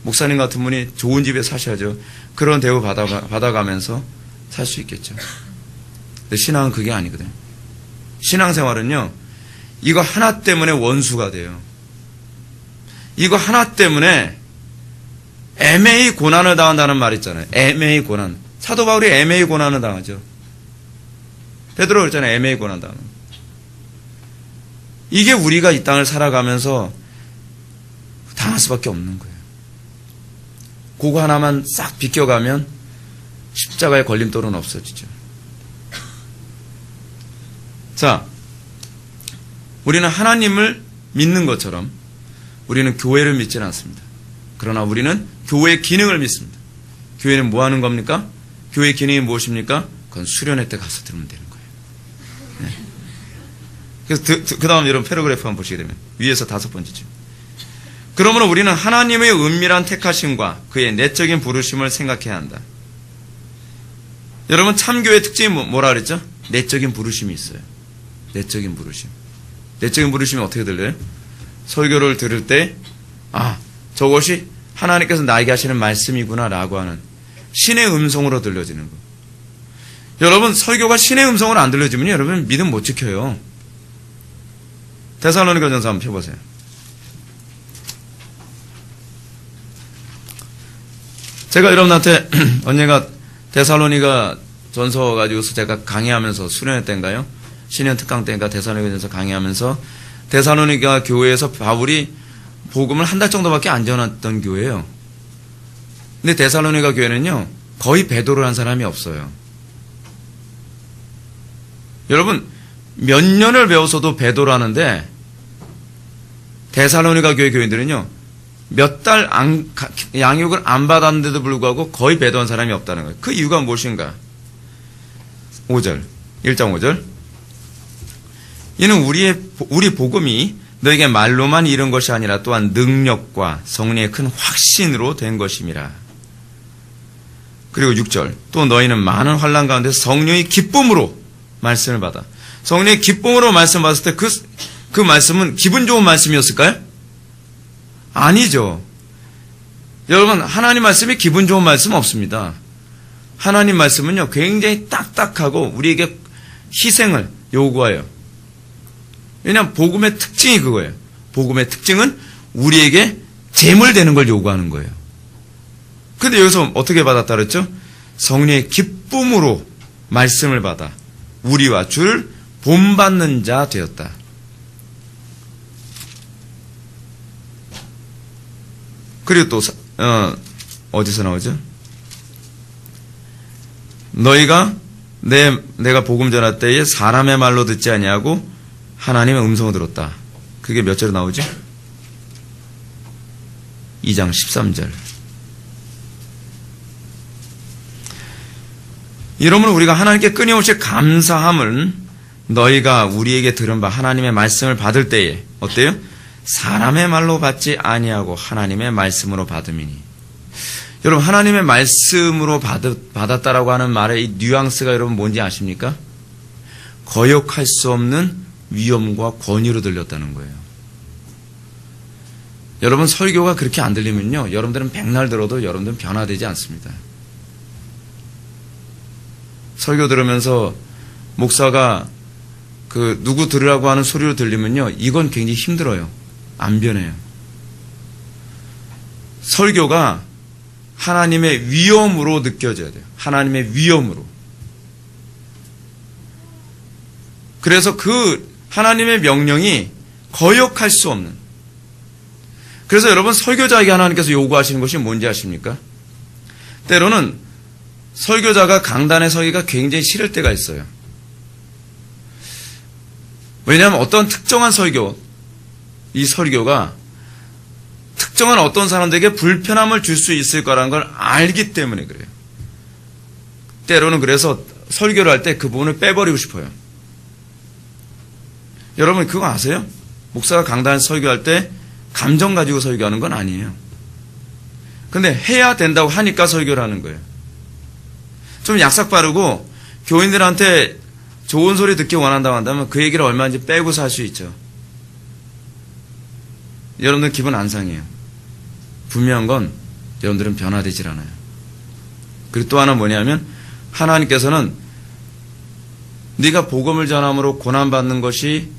목사님 같은 분이 좋은 집에 사셔야죠. 그런 대우 받아가면서 살 수 있겠죠. 근데 신앙은 그게 아니거든요. 신앙생활은요, 이거 하나 때문에 원수가 돼요. 이거 하나 때문에 애매히 고난을 당한다는 말 있잖아요. 애매히 고난. 사도 바울이 애매히 고난을 당하죠. 베드로가 그랬잖아요. 애매히 고난 당하는. 이게 우리가 이 땅을 살아가면서 당할 수밖에 없는 거예요. 그거 하나만 싹 비껴가면 십자가의 걸림돌은 없어지죠. 자, 우리는 하나님을 믿는 것처럼 우리는 교회를 믿지는 않습니다. 그러나 우리는 교회의 기능을 믿습니다. 교회는 뭐 하는 겁니까? 교회의 기능이 무엇입니까? 그건 수련회 때 가서 들으면 되는 거예요. 네. 그래서 그 다음 여러분 패러그래프 한번 보시게 되면 위에서 5번째죠. 그러므로 우리는 하나님의 은밀한 택하심과 그의 내적인 부르심을 생각해야 한다. 여러분, 참교회의 특징이 뭐라 그랬죠? 내적인 부르심이 있어요. 내적인 부르심. 내적인 부르심이 어떻게 들려요? 설교를 들을 때, 저것이 하나님께서 나에게 하시는 말씀이구나 라고 하는 신의 음성으로 들려지는 거. 여러분, 설교가 신의 음성으로 안 들려지면 여러분 믿음 못 지켜요. 데살로니가전서 한번 펴보세요. 제가 여러분한테 언젠가 데살로니가 전서 가지고서 제가 강의하면서 수련회 때인가요? 신년 특강 때인가 데살로니가전서 강의하면서 데살로니가 교회에서 바울이 복음을 한 달 정도밖에 안 전했던 교회예요. 근데 데살로니가 교회는요, 거의 배도를 한 사람이 없어요. 여러분, 몇 년을 배웠어도 배도를 하는데, 데살로니가 교회 교인들은요, 몇 달 양육을 안 받았는데도 불구하고 거의 배도한 사람이 없다는 거예요. 그 이유가 무엇인가? 5절, 1장 5절. 이는 우리 복음이 너에게 말로만 이른 것이 아니라 또한 능력과 성령의 큰 확신으로 된 것임이라. 그리고 6절. 또 너희는 많은 환난 가운데 성령의 기쁨으로 말씀을 받아. 성령의 기쁨으로 말씀 받았을 때 그 말씀은 기분 좋은 말씀이었을까요? 아니죠. 여러분, 하나님 말씀이 기분 좋은 말씀 없습니다. 하나님 말씀은요, 굉장히 딱딱하고 우리에게 희생을 요구해요. 왜냐하면 복음의 특징이 그거예요. 복음의 특징은 우리에게 재물 되는 걸 요구하는 거예요. 근데 여기서 어떻게 받았다 그랬죠? 성령의 기쁨으로 말씀을 받아 우리와 주를 본받는 자 되었다. 그리고 또 어디서 나오죠? 너희가 내가 복음 전할 때에 사람의 말로 듣지 아니하고 하나님의 음성을 들었다. 그게 몇 절에 나오죠? 2장 13절. 이러면 우리가 하나님께 끊임없이 감사함을 너희가 우리에게 들은 바 하나님의 말씀을 받을 때에 어때요? 사람의 말로 받지 아니하고 하나님의 말씀으로 받음이니. 여러분, 하나님의 말씀으로 받았다라고 하는 말의 이 뉘앙스가 여러분 뭔지 아십니까? 거역할 수 없는 위엄과 권위로 들렸다는 거예요. 여러분, 설교가 그렇게 안 들리면요, 여러분들은 백날 들어도 여러분들은 변화되지 않습니다. 설교 들으면서 목사가 누구 들으라고 하는 소리로 들리면요, 이건 굉장히 힘들어요. 안 변해요. 설교가 하나님의 위엄으로 느껴져야 돼요. 하나님의 위엄으로. 그래서 그 하나님의 명령이 거역할 수 없는. 그래서 여러분, 설교자에게 하나님께서 요구하시는 것이 뭔지 아십니까? 때로는 설교자가 강단에 서기가 굉장히 싫을 때가 있어요. 왜냐하면 어떤 특정한 이 설교가 특정한 어떤 사람들에게 불편함을 줄 수 있을 거라는 걸 알기 때문에 그래요. 때로는 그래서 설교를 할 때 그 부분을 빼버리고 싶어요. 여러분, 그거 아세요? 목사가 강단에서 설교할 때 감정 가지고 설교하는 건 아니에요. 근데 해야 된다고 하니까 설교를 하는 거예요. 좀 약삭 빠르고 교인들한테 좋은 소리 듣기 원한다고 한다면 그 얘기를 얼마인지 빼고서 할 수 있죠. 여러분들 기분 안 상해요. 분명한 건 여러분들은 변화되질 않아요. 그리고 또 하나 뭐냐면 하나님께서는 네가 복음을 전함으로 고난받는 것이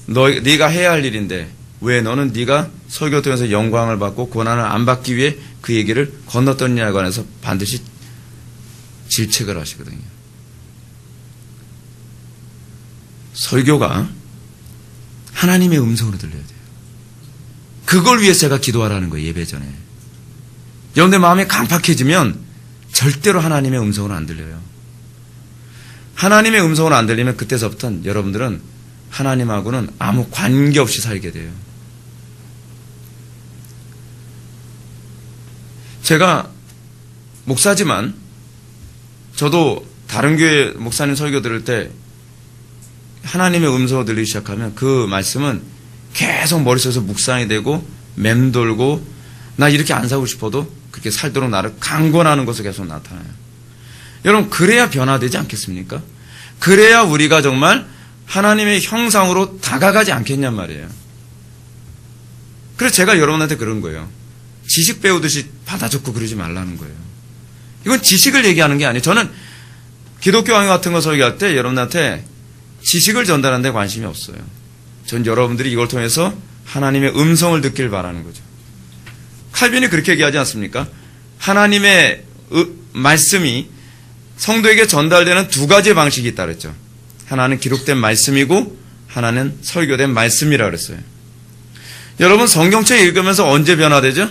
네가 해야 할 일인데 왜 너는 네가 설교 통해서 영광을 받고 고난을 안 받기 위해 그 얘기를 건넜더냐에 관해서 반드시 질책을 하시거든요. 설교가 하나님의 음성으로 들려야 돼요. 그걸 위해서 제가 기도하라는 거예요. 예배 전에. 여러분들 마음이 강팍해지면 절대로 하나님의 음성으로 안 들려요. 하나님의 음성으로 안 들리면 그때서부터는 여러분들은 하나님하고는 아무 관계없이 살게 돼요. 제가 목사지만 저도 다른 교회 목사님 설교 들을 때 하나님의 음성을 들리기 시작하면 그 말씀은 계속 머릿속에서 묵상이 되고 맴돌고 나 이렇게 안 살고 싶어도 그렇게 살도록 나를 강권하는 것으로 계속 나타나요. 여러분, 그래야 변화되지 않겠습니까? 그래야 우리가 정말 하나님의 형상으로 다가가지 않겠냔 말이에요. 그래서 제가 여러분한테 그런 거예요. 지식 배우듯이 받아 적고 그러지 말라는 거예요. 이건 지식을 얘기하는 게 아니에요. 저는 기독교 강의 같은 거 설교할 때 여러분한테 지식을 전달하는 데 관심이 없어요. 전 여러분들이 이걸 통해서 하나님의 음성을 듣길 바라는 거죠. 칼빈이 그렇게 얘기하지 않습니까? 하나님의 말씀이 성도에게 전달되는 두 가지의 방식이 있다 그랬죠. 하나는 기록된 말씀이고 하나는 설교된 말씀이라 그랬어요. 여러분 성경책 읽으면서 언제 변화되죠?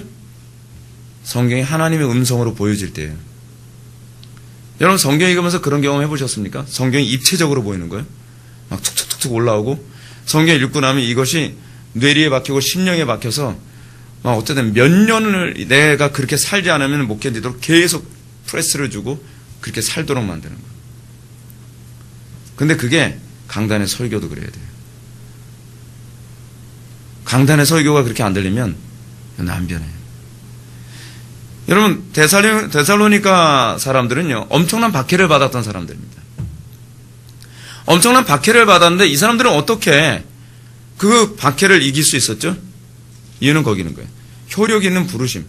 성경이 하나님의 음성으로 보여질 때예요. 여러분 성경 읽으면서 그런 경험 해보셨습니까? 성경이 입체적으로 보이는 거예요. 막 툭툭툭툭 올라오고 성경 읽고 나면 이것이 뇌리에 박히고 심령에 박혀서 막 어쨌든 몇 년을 내가 그렇게 살지 않으면 못 견디도록 계속 프레스를 주고 그렇게 살도록 만드는 거예요. 근데 그게 강단의 설교도 그래야 돼요. 강단의 설교가 그렇게 안 들리면 안 변해요. 여러분 데살로니가 사람들은요 엄청난 박해를 받았던 사람들입니다. 엄청난 박해를 받았는데 이 사람들은 어떻게 그 박해를 이길 수 있었죠? 이유는 거기 있는 거예요. 효력 있는 부르심.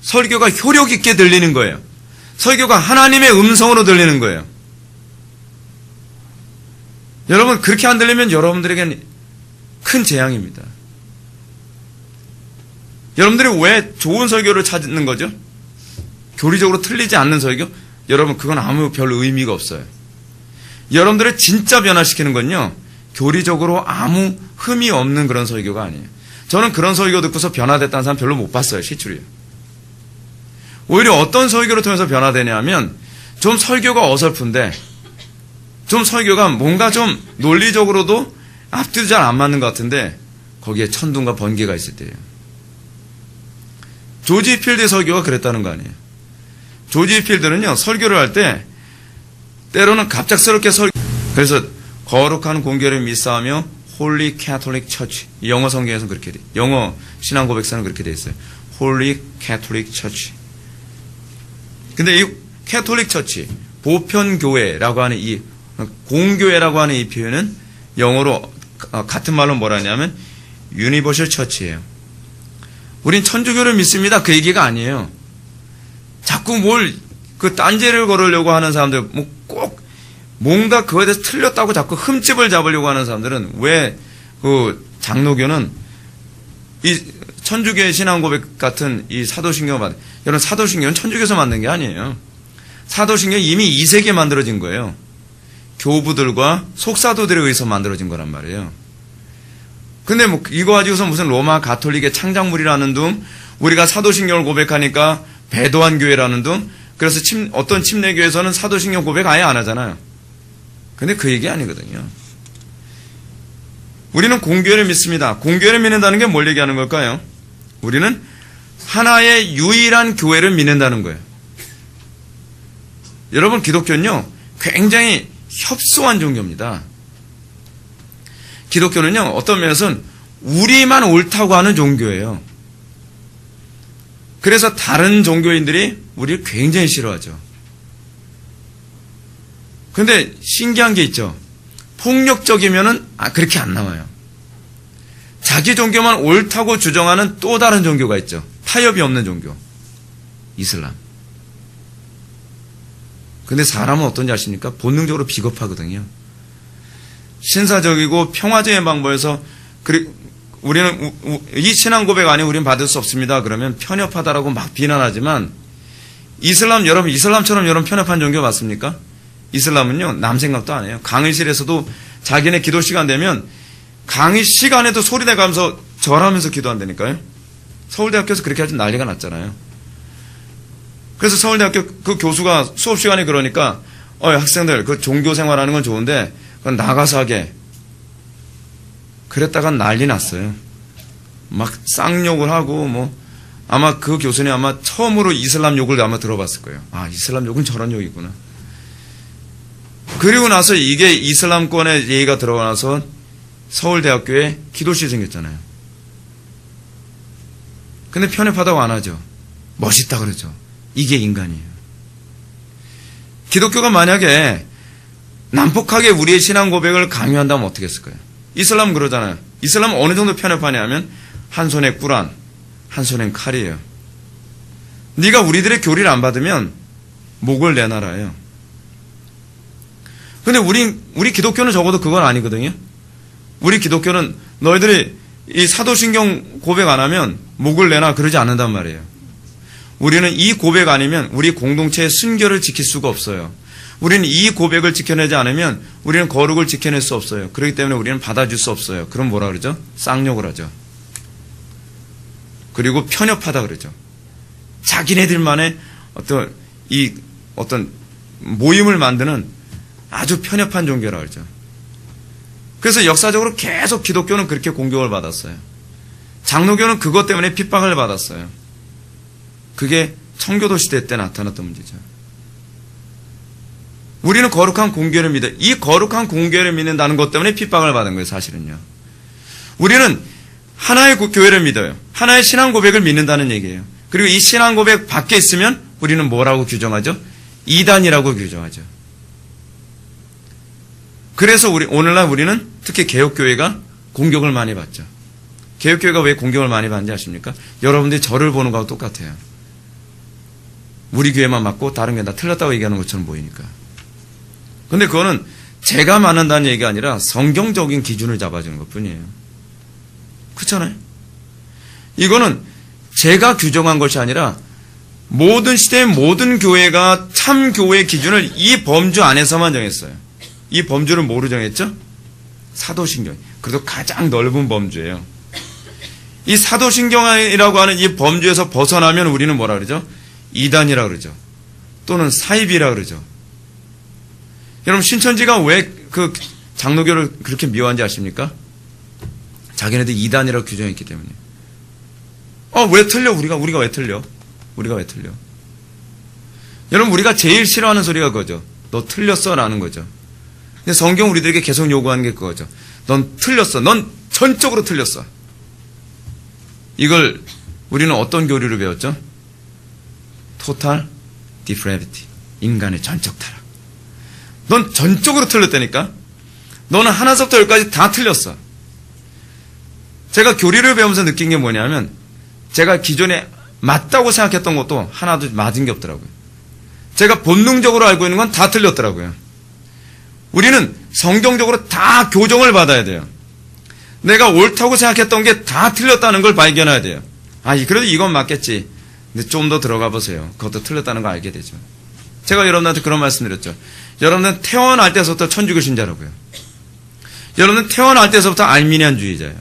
설교가 효력 있게 들리는 거예요. 설교가 하나님의 음성으로 들리는 거예요. 여러분 그렇게 안 들리면 여러분들에게는 큰 재앙입니다. 여러분들이 왜 좋은 설교를 찾는 거죠? 교리적으로 틀리지 않는 설교? 여러분 그건 아무 별 의미가 없어요. 여러분들을 진짜 변화시키는 건요 교리적으로 아무 흠이 없는 그런 설교가 아니에요. 저는 그런 설교 듣고서 변화됐다는 사람 별로 못 봤어요. 실제로요. 오히려 어떤 설교를 통해서 변화되냐면 좀 설교가 어설픈데 좀 설교가 뭔가 좀 논리적으로도 앞뒤도 잘 안 맞는 것 같은데 거기에 천둥과 번개가 있을 때예요. 조지 필드의 설교가 그랬다는 거 아니에요. 조지 필드는요 설교를 할 때 때로는 갑작스럽게 그래서 거룩한 공교를 믿사하며 Holy Catholic Church 영어 성경에서는 그렇게 돼. 영어 신앙 고백서는 그렇게 돼 있어요. Holy Catholic Church. 근데 이 캐톨릭 처치 보편교회라고 하는 이 공교회라고 하는 이 표현은 영어로 같은 말로 뭐라 하냐면 Universal Church예요. 우린 천주교를 믿습니다. 그 얘기가 아니에요. 자꾸 그 딴지를 걸으려고 하는 사람들, 꼭 뭔가 그거에 대해서 틀렸다고 자꾸 흠집을 잡으려고 하는 사람들은 왜 그 장로교는 이 천주교의 신앙 고백 같은 이 사도신경을 받은, 여러분 사도신경은 천주교에서 만든 게 아니에요. 사도신경이 이미 2세기에 만들어진 거예요. 교부들과 속사도들에 의해서 만들어진 거란 말이에요. 근데 이거 가지고서 무슨 로마 가톨릭의 창작물이라는 둥, 우리가 사도신경을 고백하니까 배도한 교회라는 둥, 그래서 어떤 침례교에서는 사도신경 고백 아예 안 하잖아요. 근데 그 얘기 아니거든요. 우리는 공교회를 믿습니다. 공교회를 믿는다는 게 뭘 얘기하는 걸까요? 우리는 하나의 유일한 교회를 믿는다는 거예요. 여러분 기독교는요 굉장히 협소한 종교입니다. 기독교는요 어떤 면에서는 우리만 옳다고 하는 종교예요. 그래서 다른 종교인들이 우리를 굉장히 싫어하죠. 근데 신기한 게 있죠. 폭력적이면은 그렇게 안 나와요. 자기 종교만 옳다고 주장하는 또 다른 종교가 있죠. 타협이 없는 종교. 이슬람. 근데 사람은 어떤지 아십니까? 본능적으로 비겁하거든요. 신사적이고 평화적인 방법에서 우리는 이 신앙 고백 아니면 우리는 받을 수 없습니다. 그러면 편협하다라고 막 비난하지만 여러분 이슬람처럼 여러분 편협한 종교 맞습니까? 이슬람은요 남 생각도 안 해요. 강의실에서도 자기네 기도 시간 되면 강의 시간에도 소리 내가면서 절하면서 기도한다니까요. 서울대학교에서 그렇게 하지 난리가 났잖아요. 그래서 서울대학교 그 교수가 수업 시간에 그러니까 학생들 그 종교 생활하는 건 좋은데 그건 나가서 하게. 그랬다가 난리 났어요. 막 쌍욕을 하고 아마 그 교수님 아마 처음으로 이슬람 욕을 아마 들어봤을 거예요. 아 이슬람 욕은 저런 욕이구나. 그리고 나서 이게 이슬람권의 얘기가 들어가서 서울대학교에 기도실이 생겼잖아요. 근데 편협하다고 안 하죠. 멋있다 그러죠. 이게 인간이에요. 기독교가 만약에 난폭하게 우리의 신앙 고백을 강요한다면 어떻게 했을까요? 이슬람은 그러잖아요. 이슬람은 어느 정도 편협하냐면 한 손에 꾸란, 한 손엔 칼이에요. 네가 우리들의 교리를 안 받으면 목을 내놔라예요. 근데 우리 기독교는 적어도 그건 아니거든요. 우리 기독교는 너희들이 이 사도신경 고백 안 하면 목을 내놔 그러지 않는단 말이에요. 우리는 이 고백 아니면 우리 공동체의 순결을 지킬 수가 없어요. 우리는 이 고백을 지켜내지 않으면 우리는 거룩을 지켜낼 수 없어요. 그렇기 때문에 우리는 받아줄 수 없어요. 그럼 뭐라 그러죠? 쌍욕을 하죠. 그리고 편협하다 그러죠. 자기네들만의 어떤 모임을 만드는 아주 편협한 종교라 그러죠. 그래서 역사적으로 계속 기독교는 그렇게 공격을 받았어요. 장로교는 그것 때문에 핍박을 받았어요. 그게 청교도 시대 때 나타났던 문제죠. 우리는 거룩한 공교를 믿어. 이 거룩한 공교를 믿는다는 것 때문에 핍박을 받은 거예요, 사실은요. 우리는 하나의 교회를 믿어요. 하나의 신앙 고백을 믿는다는 얘기예요. 그리고 이 신앙 고백 밖에 있으면 우리는 뭐라고 규정하죠? 이단이라고 규정하죠. 그래서 오늘날 우리는 특히 개혁교회가 공격을 많이 받죠. 개혁교회가 왜 공격을 많이 받는지 아십니까? 여러분들이 저를 보는 거하고 똑같아요. 우리 교회만 맞고 다른 교회 다 틀렸다고 얘기하는 것처럼 보이니까. 근데 그거는 제가 말한다는 얘기가 아니라 성경적인 기준을 잡아주는 것 뿐이에요. 그렇잖아요? 이거는 제가 규정한 것이 아니라 모든 시대의 모든 교회가 참 교회의 기준을 이 범주 안에서만 정했어요. 이 범주를 뭐로 정했죠? 사도신경. 그래도 가장 넓은 범주예요. 이 사도신경이라고 하는 이 범주에서 벗어나면 우리는 뭐라 그러죠? 이단이라 그러죠. 또는 사입이라 그러죠. 여러분 신천지가 왜 그 장로교를 그렇게 미워한지 아십니까? 자기네들 이단이라고 규정했기 때문에. 왜 틀려? 우리가 왜 틀려? 우리가 왜 틀려? 여러분 우리가 제일 싫어하는 소리가 그거죠. 너 틀렸어 라는 거죠. 근데 성경 우리들에게 계속 요구하는 게 그거죠. 넌 틀렸어. 넌 전적으로 틀렸어. 이걸 우리는 어떤 교리를 배웠죠? Total depravity. 인간의 전적 타락. 넌 전적으로 틀렸다니까? 너는 하나서부터 열까지 다 틀렸어. 제가 교리를 배우면서 느낀 게 뭐냐면 제가 기존에 맞다고 생각했던 것도 하나도 맞은 게 없더라고요. 제가 본능적으로 알고 있는 건 다 틀렸더라고요. 우리는 성경적으로 다 교정을 받아야 돼요. 내가 옳다고 생각했던 게 다 틀렸다는 걸 발견해야 돼요. 그래도 이건 맞겠지. 근데 좀 더 들어가 보세요. 그것도 틀렸다는 거 알게 되죠. 제가 여러분한테 그런 말씀 드렸죠. 여러분은 태어날 때서부터 천주교 신자라고요. 여러분은 태어날 때서부터 알미니안주의자예요.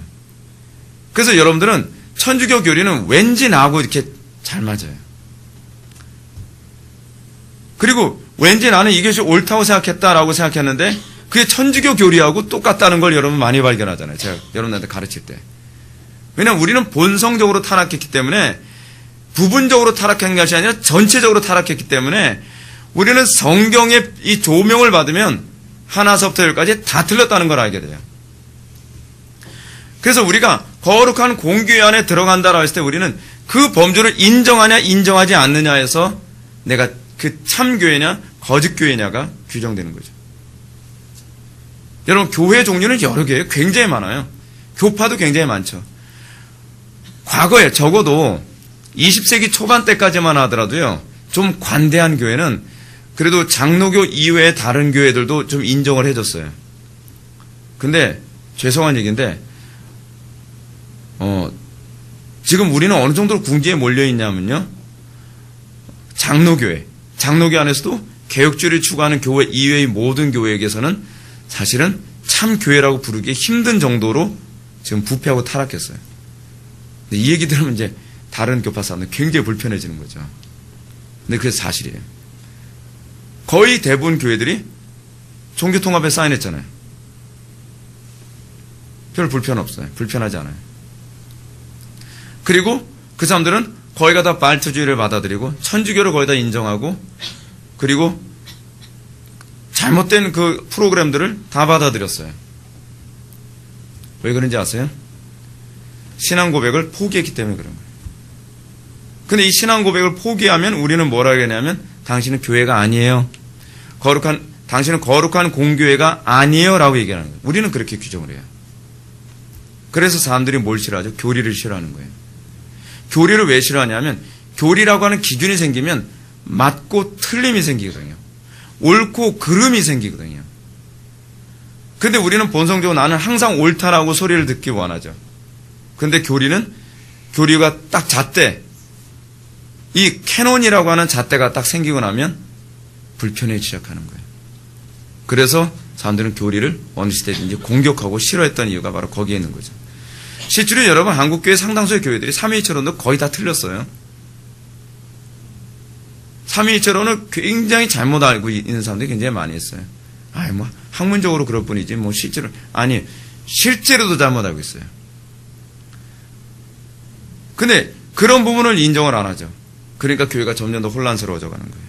그래서 여러분들은 천주교 교리는 왠지 나하고 이렇게 잘 맞아요. 그리고 왠지 나는 이것이 옳다고 생각했다라고 생각했는데 그게 천주교 교리하고 똑같다는 걸 여러분 많이 발견하잖아요. 제가 여러분한테 가르칠 때. 왜냐하면 우리는 본성적으로 타락했기 때문에 부분적으로 타락한 것이 아니라 전체적으로 타락했기 때문에 우리는 성경의 이 조명을 받으면 하나서부터 열까지 다 틀렸다는 걸 알게 돼요. 그래서 우리가 거룩한 공교회 안에 들어간다라고 했을 때 우리는 그 범주를 인정하냐 인정하지 않느냐에서 내가 그 참교회냐 거짓교회냐가 규정되는 거죠. 여러분 교회 종류는 여러 개예요. 굉장히 많아요. 교파도 굉장히 많죠. 과거에 적어도 20세기 초반 때까지만 하더라도요. 좀 관대한 교회는 그래도 장로교 이외의 다른 교회들도 좀 인정을 해줬어요. 근데 죄송한 얘기인데 지금 우리는 어느 정도로 궁지에 몰려있냐면요. 장로교 안에서도 개혁주의를 추구하는 교회 이외의 모든 교회에게서는 사실은 참 교회라고 부르기 힘든 정도로 지금 부패하고 타락했어요. 근데 이 얘기 들으면 이제 다른 교파 사람들 굉장히 불편해지는 거죠. 근데 그게 사실이에요. 거의 대부분 교회들이 종교통합에 사인했잖아요. 별 불편 없어요. 불편하지 않아요. 그리고 그 사람들은 거의가 다 발트주의를 받아들이고 천주교를 거의 다 인정하고 그리고 잘못된 그 프로그램들을 다 받아들였어요. 왜 그런지 아세요? 신앙 고백을 포기했기 때문에 그런 거예요. 근데 이 신앙 고백을 포기하면 우리는 뭐라 하겠냐면 당신은 교회가 아니에요. 당신은 거룩한 공교회가 아니에요 라고 얘기하는 거예요. 우리는 그렇게 규정을 해요. 그래서 사람들이 뭘 싫어하죠? 교리를 싫어하는 거예요. 교리를 왜 싫어하냐면 교리라고 하는 기준이 생기면 맞고 틀림이 생기거든요. 옳고 그름이 생기거든요. 근데 우리는 본성적으로 나는 항상 옳다라고 소리를 듣기 원하죠. 근데 교리가 딱 잣대, 이 캐논이라고 하는 잣대가 딱 생기고 나면 불편해지기 시작하는 거예요. 그래서 사람들은 교리를 어느 시대든지 공격하고 싫어했던 이유가 바로 거기에 있는 거죠. 실제로 여러분 한국교회 상당수의 교회들이 삼위일체론도 거의 다 틀렸어요. 삼위일체론을 굉장히 잘못 알고 있는 사람들이 굉장히 많이 있어요. 뭐 학문적으로 그럴 뿐이지 뭐 실제로도 잘못 알고 있어요. 근데 그런 부분을 인정을 안 하죠. 그러니까 교회가 점점 더 혼란스러워져 가는 거예요.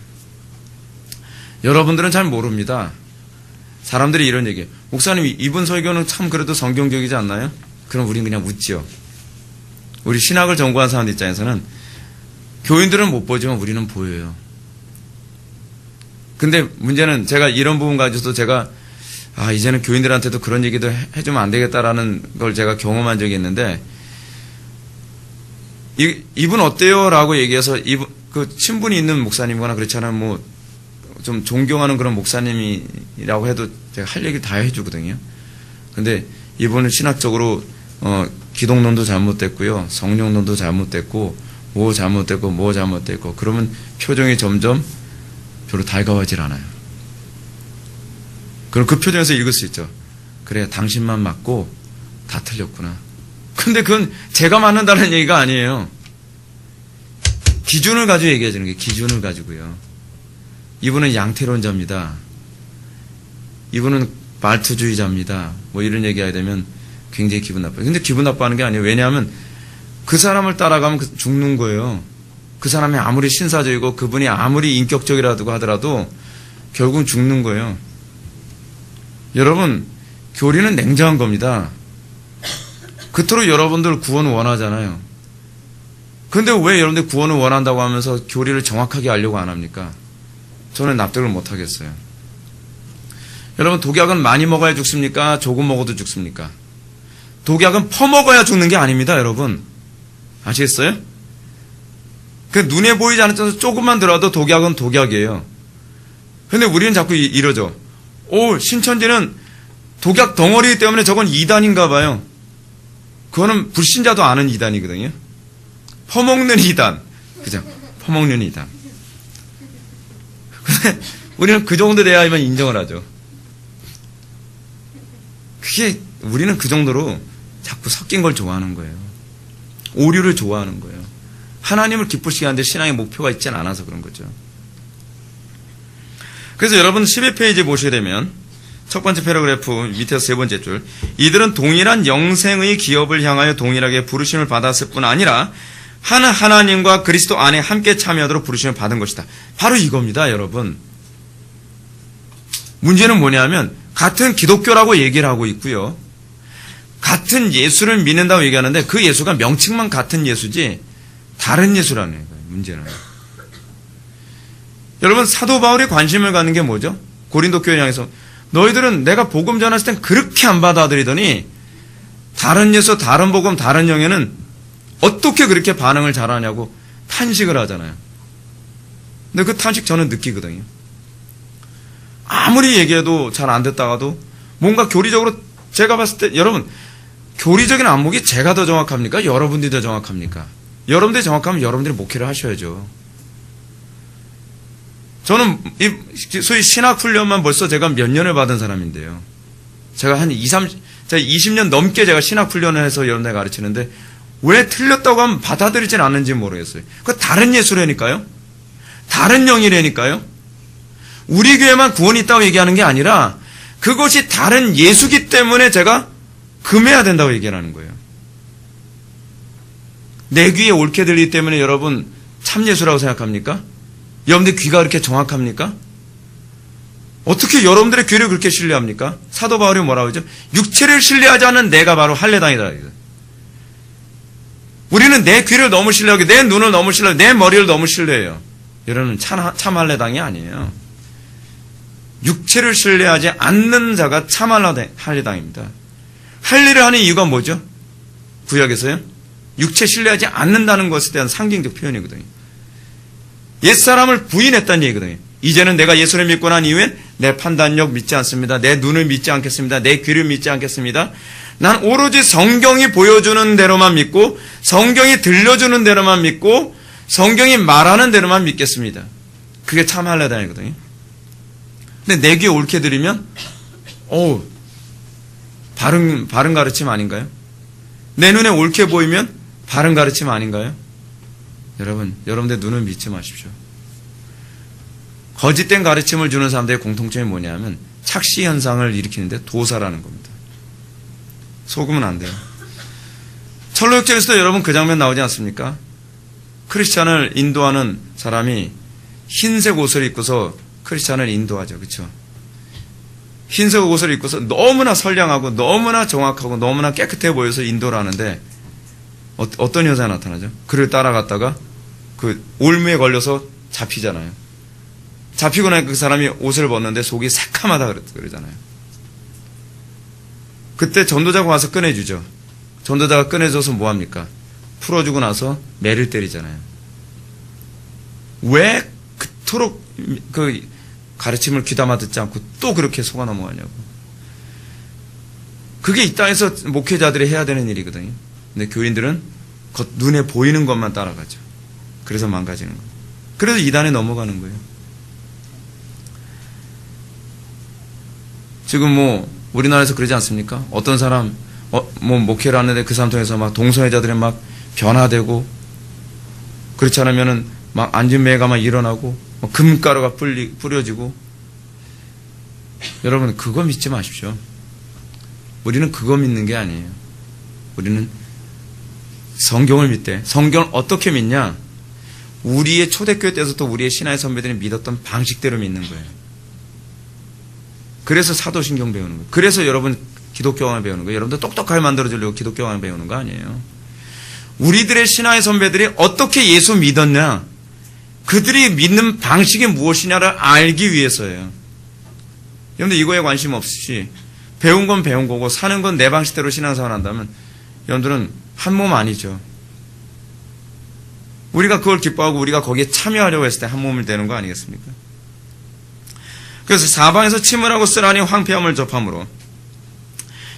여러분들은 잘 모릅니다. 사람들이 이런 얘기해요. 목사님 이분 설교는 참 그래도 성경적이지 않나요? 그럼 우린 그냥 묻죠. 우리 신학을 전공한 사람들 입장에서는 교인들은 못 보지만 우리는 보여요. 근데 문제는 제가 이런 부분 가지고도 제가 이제는 교인들한테도 그런 얘기도 해주면 안 되겠다라는 걸 제가 경험한 적이 있는데 이분 어때요? 라고 얘기해서 그 친분이 있는 목사님이거나 그렇잖아요. 뭐 좀 존경하는 그런 목사님이라고 해도 제가 할 얘기를 다 해주거든요. 근데 이분은 신학적으로 기독론도 잘못됐고요. 성령론도 잘못됐고 뭐 잘못됐고 그러면 표정이 점점 별로 달가워질 않아요. 그럼 그 표정에서 읽을 수 있죠. 그래 당신만 맞고 다 틀렸구나. 근데 그건 제가 맞는다는 얘기가 아니에요. 기준을 가지고 얘기해 주는 게 기준을 가지고요. 이분은 양태론자입니다. 이분은 말투주의자입니다. 뭐 이런 얘기하게 되면 굉장히 기분 나빠요. 근데 기분 나빠하는 게 아니에요. 왜냐하면 그 사람을 따라가면 죽는 거예요. 그 사람이 아무리 신사적이고 그분이 아무리 인격적이라고 하더라도 결국은 죽는 거예요. 여러분, 교리는 냉정한 겁니다. 그토록 여러분들 구원을 원하잖아요. 근데 왜 여러분들 구원을 원한다고 하면서 교리를 정확하게 알려고 안 합니까? 저는 납득을 못 하겠어요. 여러분, 독약은 많이 먹어야 죽습니까? 조금 먹어도 죽습니까? 독약은 퍼먹어야 죽는 게 아닙니다, 여러분. 아시겠어요? 그 눈에 보이지 않았던 조금만 들어도 독약은 독약이에요. 근데 우리는 자꾸 이러죠. 신천지는 독약 덩어리 때문에 저건 이단인가 봐요. 그거는 불신자도 아는 이단이거든요. 퍼먹는 이단. 그죠? 퍼먹는 이단. 근데 우리는 그 정도 돼야만 인정을 하죠. 우리는 그 정도로 자꾸 섞인 걸 좋아하는 거예요. 오류를 좋아하는 거예요. 하나님을 기쁘시게 하는데 신앙의 목표가 있지는 않아서 그런 거죠. 그래서 여러분 12페이지 보시게 되면 첫 번째 패러그래프 밑에서 세 번째 줄, 이들은 동일한 영생의 기업을 향하여 동일하게 부르심을 받았을 뿐 아니라 한 하나님과 그리스도 안에 함께 참여하도록 부르심을 받은 것이다. 바로 이겁니다, 여러분. 문제는 뭐냐면 같은 기독교라고 얘기를 하고 있고요. 같은 예수를 믿는다고 얘기하는데 그 예수가 명칭만 같은 예수지 다른 예수라는 거예요, 문제는. 여러분, 사도 바울이 관심을 갖는 게 뭐죠? 고린도 교회 향해서 너희들은 내가 복음 전했을 땐 그렇게 안 받아들이더니 다른 예수, 다른 복음, 다른 영에는 어떻게 그렇게 반응을 잘하냐고 탄식을 하잖아요. 근데 그 탄식 저는 느끼거든요. 아무리 얘기해도 잘 안 됐다가도 뭔가 교리적으로 제가 봤을 때 여러분, 교리적인 안목이 제가 더 정확합니까? 여러분들이 더 정확합니까? 여러분들이 정확하면 여러분들이 목회를 하셔야죠. 저는 소위 신학 훈련만 벌써 제가 몇 년을 받은 사람인데요. 제가 한 20년 넘게 제가 신학 훈련을 해서 여러분들 가르치는데 왜 틀렸다고 하면 받아들이진 않는지 모르겠어요. 그거 다른 예수라니까요. 다른 영이라니까요. 우리 교회만 구원이 있다고 얘기하는 게 아니라 그것이 다른 예수기 때문에 제가 금해야 된다고 얘기하는 거예요. 내 귀에 옳게 들리기 때문에 여러분 참 예수라고 생각합니까? 여러분들 귀가 그렇게 정확합니까? 어떻게 여러분들의 귀를 그렇게 신뢰합니까? 사도 바울이 뭐라고 하죠? 육체를 신뢰하지 않는 내가 바로 할례당이다. 우리는 내 귀를 너무 신뢰하고 내 눈을 너무 신뢰하고 내 머리를 너무 신뢰해요. 여러분 참 할례당이 아니에요. 육체를 신뢰하지 않는 자가 참 할례당입니다. 할례를 하는 이유가 뭐죠? 구약에서요? 육체 신뢰하지 않는다는 것에 대한 상징적 표현이거든요. 옛사람을 부인했다는 얘기거든요. 이제는 내가 예수를 믿고 난 이후엔 내 판단력 믿지 않습니다. 내 눈을 믿지 않겠습니다. 내 귀를 믿지 않겠습니다. 난 오로지 성경이 보여주는 대로만 믿고 성경이 들려주는 대로만 믿고 성경이 말하는 대로만 믿겠습니다. 그게 참 할례당이거든요. 근데 내 귀에 옳게 들으면 바른 가르침 아닌가요? 내 눈에 옳게 보이면 바른 가르침 아닌가요? 여러분들 눈을 믿지 마십시오. 거짓된 가르침을 주는 사람들의 공통점이 뭐냐면 착시 현상을 일으키는데 도사라는 겁니다. 속으면 안 돼요. 철로역전에서도 여러분 그 장면 나오지 않습니까? 크리스찬을 인도하는 사람이 흰색 옷을 입고서 크리스찬을 인도하죠. 그렇죠? 흰색 옷을 입고서 너무나 선량하고 너무나 정확하고 너무나 깨끗해 보여서 인도를 하는데 어떤 현상이 나타나죠? 그를 따라갔다가 그 올무에 걸려서 잡히잖아요. 잡히고 나서 그 사람이 옷을 벗는데 속이 새카마다 그러잖아요. 그때 전도자가 와서 꺼내주죠. 전도자가 꺼내줘서 뭐합니까? 풀어주고 나서 매를 때리잖아요. 왜 그토록 그 가르침을 귀담아 듣지 않고 또 그렇게 속아 넘어가냐고. 그게 이 땅에서 목회자들이 해야 되는 일이거든요. 근데 교인들은 눈에 보이는 것만 따라가죠. 그래서 망가지는 거예요. 그래서 이단에 넘어가는 거예요. 지금 우리나라에서 그러지 않습니까? 어떤 사람 목회를 하는데 그 사람 통해서 막 동성애자들이 막 변화되고, 그렇지 않으면은 막 안진매가 막 일어나고 금가루가 뿌려지고. 여러분 그거 믿지 마십시오. 우리는 그거 믿는 게 아니에요. 우리는 성경을 믿대. 성경을 어떻게 믿냐? 우리의 초대교회 때부터 우리의 신앙의 선배들이 믿었던 방식대로 믿는 거예요. 그래서 사도신경 배우는 거예요. 그래서 여러분 기독교왕을 배우는 거예요. 여러분들 똑똑하게 만들어주려고 기독교왕을 배우는 거 아니에요. 우리들의 신앙의 선배들이 어떻게 예수 믿었냐? 그들이 믿는 방식이 무엇이냐를 알기 위해서예요. 여러분들 이거에 관심 없이 배운 건 배운 거고 사는 건 내 방식대로 신앙생활 한다면 여러분들은 한 몸 아니죠. 우리가 그걸 기뻐하고 우리가 거기에 참여하려고 했을 때 한 몸을 되는 거 아니겠습니까? 그래서 사방에서 침을 쓰라니 황폐함을 접함으로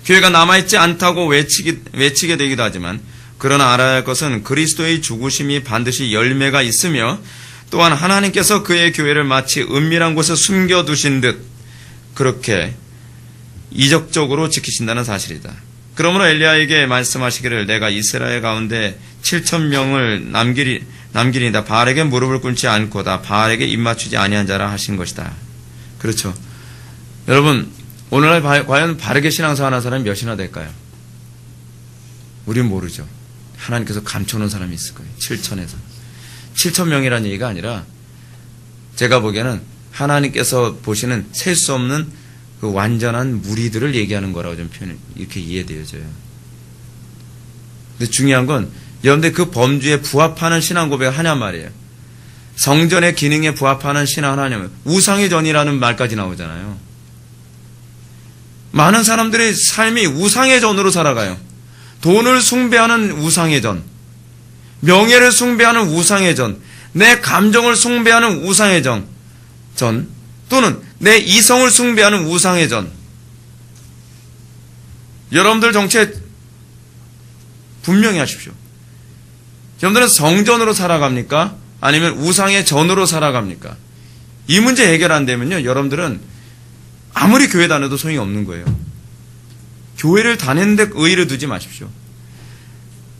교회가 남아있지 않다고 외치게 되기도 하지만, 그러나 알아야 할 것은 그리스도의 죽으심이 반드시 열매가 있으며 또한 하나님께서 그의 교회를 마치 은밀한 곳에 숨겨두신 듯 그렇게 이적적으로 지키신다는 사실이다. 그러므로 엘리야에게 말씀하시기를 내가 이스라엘 가운데 7,000명을 남기리다. 바알에게 무릎을 꿇지 않고다. 바알에게 입맞추지 아니한 자라 하신 것이다. 그렇죠. 여러분 오늘날 과연 바르게 신앙생활하는 사람이 몇이나 될까요? 우린 모르죠. 하나님께서 감춰놓은 사람이 있을 거예요. 7,000에서 7,000명이라는 얘기가 아니라 제가 보기에는 하나님께서 보시는 셀 수 없는 그 완전한 무리들을 얘기하는 거라고 좀 이렇게 이해되어져요. 근데 중요한 건 여러분들 그 범주에 부합하는 신앙 고백을 하냐 말이에요. 성전의 기능에 부합하는 신앙을 하냐면 우상의 전이라는 말까지 나오잖아요. 많은 사람들의 삶이 우상의 전으로 살아가요. 돈을 숭배하는 우상의 전, 명예를 숭배하는 우상의 전, 내 감정을 숭배하는 우상의 전, 또는 내 이성을 숭배하는 우상의 전. 여러분들 정체 분명히 하십시오. 여러분들은 성전으로 살아갑니까? 아니면 우상의 전으로 살아갑니까? 이 문제 해결 안 되면요, 여러분들은 아무리 교회 다녀도 소용이 없는 거예요. 교회를 다니는데 의의를 두지 마십시오.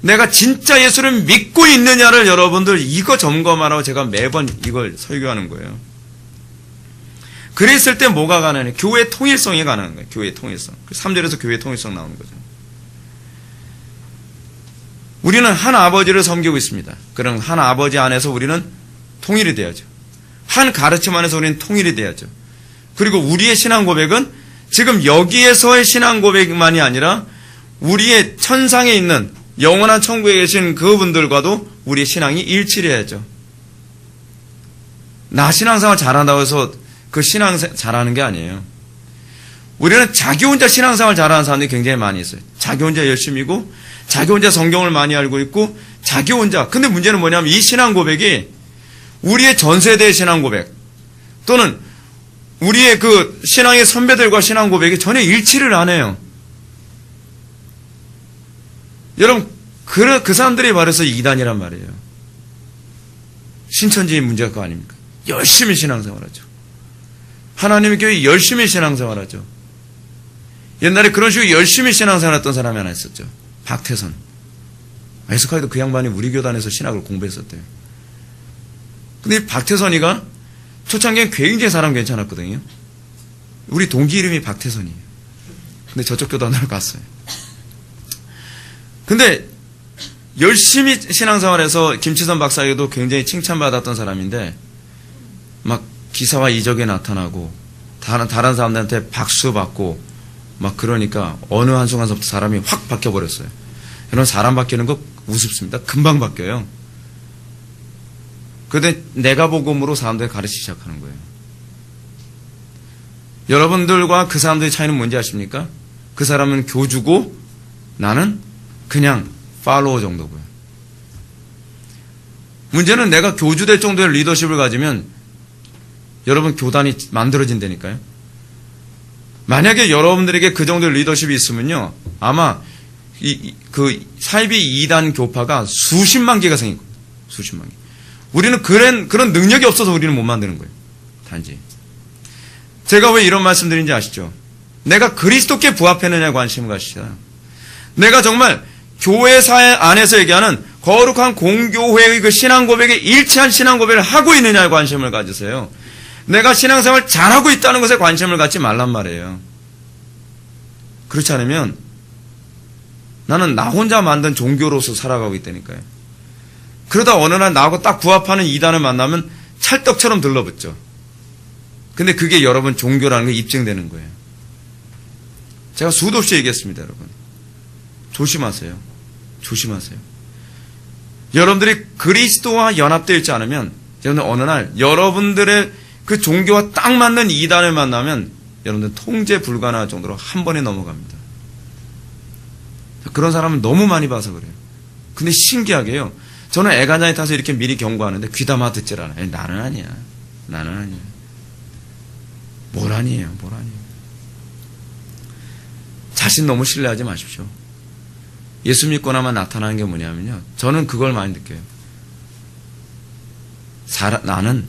내가 진짜 예수를 믿고 있느냐를 여러분들 이거 점검하라고 제가 매번 이걸 설교하는 거예요. 그랬을 때 뭐가 가능해요? 교회 통일성이 가능한 거예요. 교회 통일성. 3절에서 교회 통일성 나오는 거죠. 우리는 한 아버지를 섬기고 있습니다. 그럼 한 아버지 안에서 우리는 통일이 돼야죠. 한 가르침 안에서 우리는 통일이 돼야죠. 그리고 우리의 신앙 고백은 지금 여기에서의 신앙 고백만이 아니라 우리의 천상에 있는 영원한 천국에 계신 그분들과도 우리의 신앙이 일치를 해야죠. 나 신앙생활 잘한다고 해서 그 신앙생활 잘하는 게 아니에요. 우리는 자기 혼자 신앙생활 잘하는 사람들이 굉장히 많이 있어요. 자기 혼자 열심히고 자기 혼자 성경을 많이 알고 있고 자기 혼자. 근데 문제는 뭐냐면 이 신앙 고백이 우리의 전 세대의 신앙 고백 또는 우리의 그 신앙의 선배들과 신앙 고백이 전혀 일치를 안 해요. 여러분 그 사람들이 말해서 이단이란 말이에요. 신천지의 문제가 그거 아닙니까? 열심히 신앙생활하죠. 하나님의 교회 열심히 신앙생활하죠. 옛날에 그런 식으로 열심히 신앙생활했던 사람이 하나 있었죠. 박태선. 에스카이도 그 양반이 우리 교단에서 신학을 공부했었대요. 근데 이 박태선이가 초창기엔 굉장히 사람 괜찮았거든요. 우리 동기 이름이 박태선이에요. 근데 저쪽 교단으로 갔어요. 근데 열심히 신앙생활해서 김치선 박사에게도 굉장히 칭찬받았던 사람인데 막 기사와 이적에 나타나고 다른 사람들한테 박수 받고 막 그러니까 어느 한순간서부터 사람이 확 바뀌어버렸어요. 여러분 사람 바뀌는 거 우습습니다. 금방 바뀌어요. 그런데 내가 복음으로 사람들 가르치기 시작하는 거예요. 여러분들과 그 사람들의 차이는 뭔지 아십니까? 그 사람은 교주고 나는 그냥 팔로워 정도고요. 문제는 내가 교주 될 정도의 리더십을 가지면 여러분 교단이 만들어진다니까요. 만약에 여러분들에게 그 정도의 리더십이 있으면요, 아마 그 사이비 2단 교파가 수십만 개가 생길 거예요. 수십만 개. 우리는 그런 능력이 없어서 우리는 못 만드는 거예요. 단지. 제가 왜 이런 말씀 드린지 아시죠? 내가 그리스도께 부합했느냐 관심을 가시다. 내가 정말 교회사회 안에서 얘기하는 거룩한 공교회의 그 신앙 고백에 일치한 신앙 고백을 하고 있느냐에 관심을 가지세요. 내가 신앙생활 잘하고 있다는 것에 관심을 갖지 말란 말이에요. 그렇지 않으면 나는 나 혼자 만든 종교로서 살아가고 있다니까요. 그러다 어느 날 나하고 딱 부합하는 이단을 만나면 찰떡처럼 들러붙죠. 근데 그게 여러분 종교라는 게 입증되는 거예요. 제가 수도 없이 얘기했습니다, 여러분. 조심하세요. 조심하세요. 여러분들이 그리스도와 연합되어 있지 않으면 여러분 어느 날 여러분들의 그 종교와 딱 맞는 이단을 만나면 여러분들 통제 불가능할 정도로 한 번에 넘어갑니다. 그런 사람은 너무 많이 봐서 그래요. 근데 신기하게요. 저는 애간장에 타서 이렇게 미리 경고하는데 귀담아 듣질 않아요. 나는 아니야. 나는 아니야. 뭘 아니에요. 뭘 아니에요. 자신 너무 신뢰하지 마십시오. 예수 믿고 나만 나타나는 게 뭐냐면요. 저는 그걸 많이 느껴요. 나는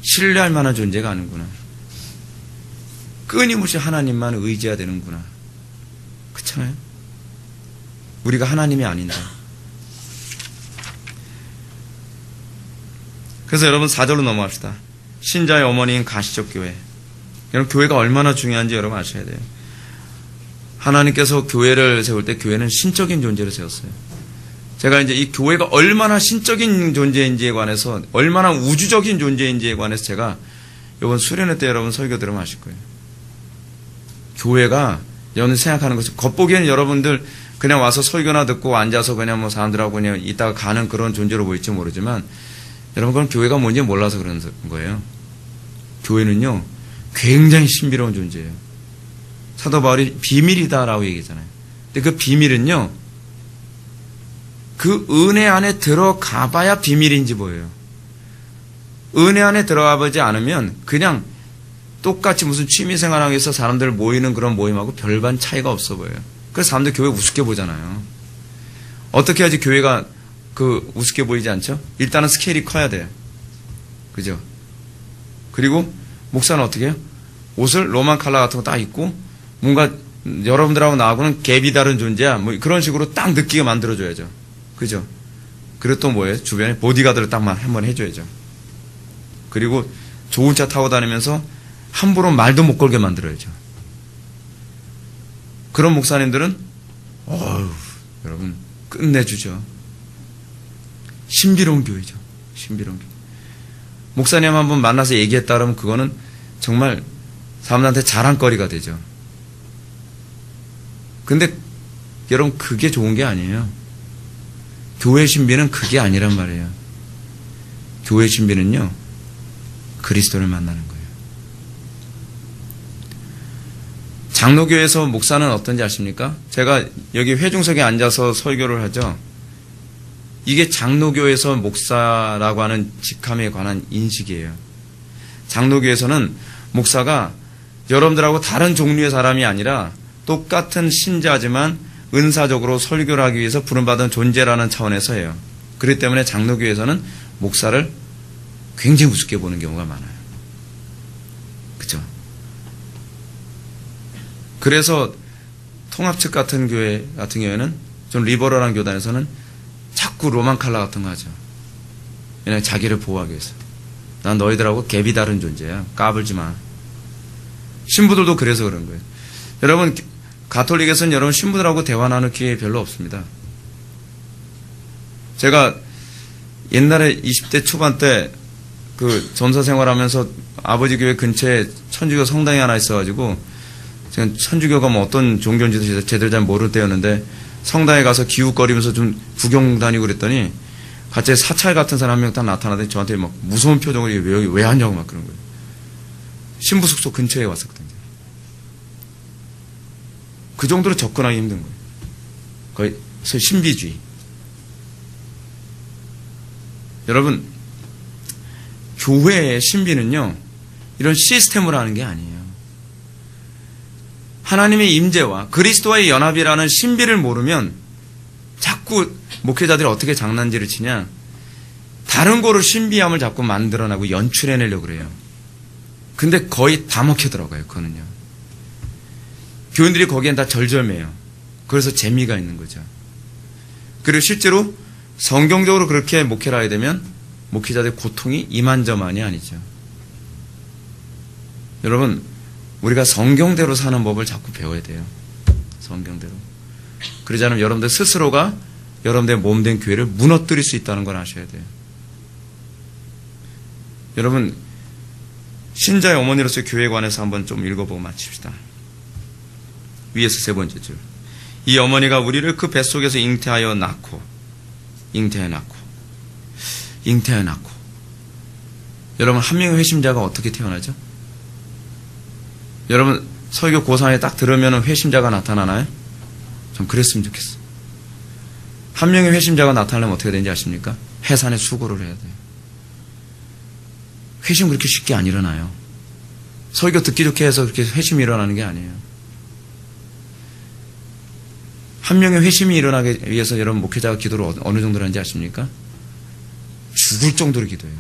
신뢰할 만한 존재가 아니구나. 끊임없이 하나님만 의지해야 되는구나. 그렇잖아요? 우리가 하나님이 아닌데. 그래서 여러분 4절로 넘어갑시다. 신자의 어머니인 가시적 교회. 여러분 교회가 얼마나 중요한지 여러분 아셔야 돼요. 하나님께서 교회를 세울 때 교회는 신적인 존재를 세웠어요. 제가 이제 이 교회가 얼마나 신적인 존재인지에 관해서 얼마나 우주적인 존재인지에 관해서 제가 이번 수련회 때 여러분 설교 들으면 아실 거예요. 교회가 여러분 생각하는 것이 겉보기에는 여러분들 그냥 와서 설교나 듣고 앉아서 그냥 뭐 사람들하고 그냥 있다가 가는 그런 존재로 보일지 모르지만 여러분 그건 교회가 뭔지 몰라서 그런 거예요. 교회는요 굉장히 신비로운 존재예요. 사도 바울이 비밀이다라고 얘기했잖아요. 근데 그 비밀은요 그 은혜 안에 들어가 봐야 비밀인지 보여요. 은혜 안에 들어가 보지 않으면 그냥 똑같이 무슨 취미생활하기 위해서 사람들 모이는 그런 모임하고 별반 차이가 없어 보여요. 그래서 사람들 교회 우습게 보잖아요. 어떻게 해야지 교회가 그 우습게 보이지 않죠? 일단은 스케일이 커야 돼요. 그죠? 그리고 목사는 어떻게 해요? 옷을 로만 칼라 같은 거 딱 입고 뭔가 여러분들하고 나하고는 갭이 다른 존재야. 뭐 그런 식으로 딱 느끼게 만들어줘야죠. 그죠? 그리고 또 뭐예요? 주변에 보디가드를 딱 한번 해줘야죠. 그리고 좋은 차 타고 다니면서 함부로 말도 못 걸게 만들어야죠. 그런 목사님들은 여러분 끝내주죠. 신비로운 교회죠. 신비로운 교회. 목사님 한번 만나서 얘기했다 그러면 그거는 정말 사람들한테 자랑거리가 되죠. 근데 여러분 그게 좋은 게 아니에요. 교회 신비는 그게 아니란 말이에요. 교회 신비는요 그리스도를 만나는 거예요. 장로교에서 목사는 어떤지 아십니까? 제가 여기 회중석에 앉아서 설교를 하죠. 이게 장로교에서 목사라고 하는 직함에 관한 인식이에요. 장로교에서는 목사가 여러분들하고 다른 종류의 사람이 아니라 똑같은 신자지만 은사적으로 설교를 하기 위해서 부름받은 존재라는 차원에서 해요. 그렇기 때문에 장로교에서는 목사를 굉장히 우습게 보는 경우가 많아요. 그죠? 그래서 통합 측 같은 교회 같은 경우에는 좀 리버럴한 교단에서는 자꾸 로만 칼라 같은 거 하죠. 그냥 자기를 보호하기 위해서. 난 너희들하고 갭이 다른 존재야. 까불지 마. 신부들도 그래서 그런 거예요. 여러분, 가톨릭에서는 여러분 신부들하고 대화 나눌 기회 별로 없습니다. 제가 옛날에 20대 초반 때 그 전사 생활하면서 아버지 교회 근처에 천주교 성당이 하나 있어가지고 제가 천주교가 뭐 어떤 종교인지도 제대로 잘 모를 때였는데 성당에 가서 기웃거리면서 좀 구경 다니고 그랬더니 갑자기 사찰 같은 사람 한 명 딱 나타나더니 저한테 막 무서운 표정으로 여기 왜 왔냐고 막 그런 거예요. 신부 숙소 근처에 왔었거든요. 그 정도로 접근하기 힘든 거예요. 거의 신비주의. 여러분, 교회의 신비는요, 이런 시스템으로 하는 게 아니에요. 하나님의 임재와 그리스도와의 연합이라는 신비를 모르면 자꾸 목회자들이 어떻게 장난질을 치냐, 다른 거로 신비함을 자꾸 만들어내고 연출해내려고 그래요. 근데 거의 다 먹혀 들어가요, 그거는요. 교인들이 거기엔 다 절절매요. 그래서 재미가 있는 거죠. 그리고 실제로 성경적으로 그렇게 목회를 하게 되면 목회자들의 고통이 이만저만이 아니죠. 여러분, 우리가 성경대로 사는 법을 자꾸 배워야 돼요. 성경대로. 그러지 않으면 여러분들 스스로가 여러분들의 몸된 교회를 무너뜨릴 수 있다는 걸 아셔야 돼요. 여러분, 신자의 어머니로서의 교회에 관해서 한번 좀 읽어보고 마칩시다. 위에서 세 번째 줄. 이 어머니가 우리를 그 뱃속에서 잉태하여 낳고. 여러분, 한 명의 회심자가 어떻게 태어나죠? 여러분, 설교 고상에 딱 들으면 회심자가 나타나나요? 전 그랬으면 좋겠어. 한 명의 회심자가 나타나려면 어떻게 되는지 아십니까? 해산의 수고를 해야 돼요. 회심 그렇게 쉽게 안 일어나요. 설교 듣기 좋게 해서 그렇게 회심이 일어나는 게 아니에요. 한 명의 회심이 일어나기 위해서 여러분 목회자가 기도를 어느 정도로 하는지 아십니까? 죽을 정도로 기도해요.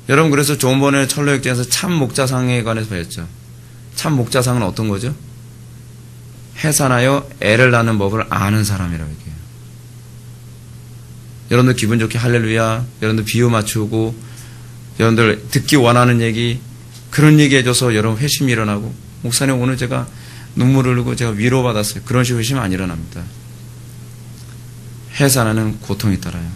여러분, 그래서 조은번의 철로역정에서 참 목자상에 관해서 배웠죠. 참 목자상은 어떤 거죠? 해산하여 애를 낳는 법을 아는 사람이라고 얘기해요. 여러분들 기분 좋게 할렐루야, 여러분들 비유 맞추고, 여러분들 듣기 원하는 얘기, 그런 얘기 해줘서 여러분 회심이 일어나고, 목사님 오늘 제가 눈물을 흘리고 제가 위로받았어요. 그런 식으로 회심은 안 일어납니다. 해산하는 고통이 따라요.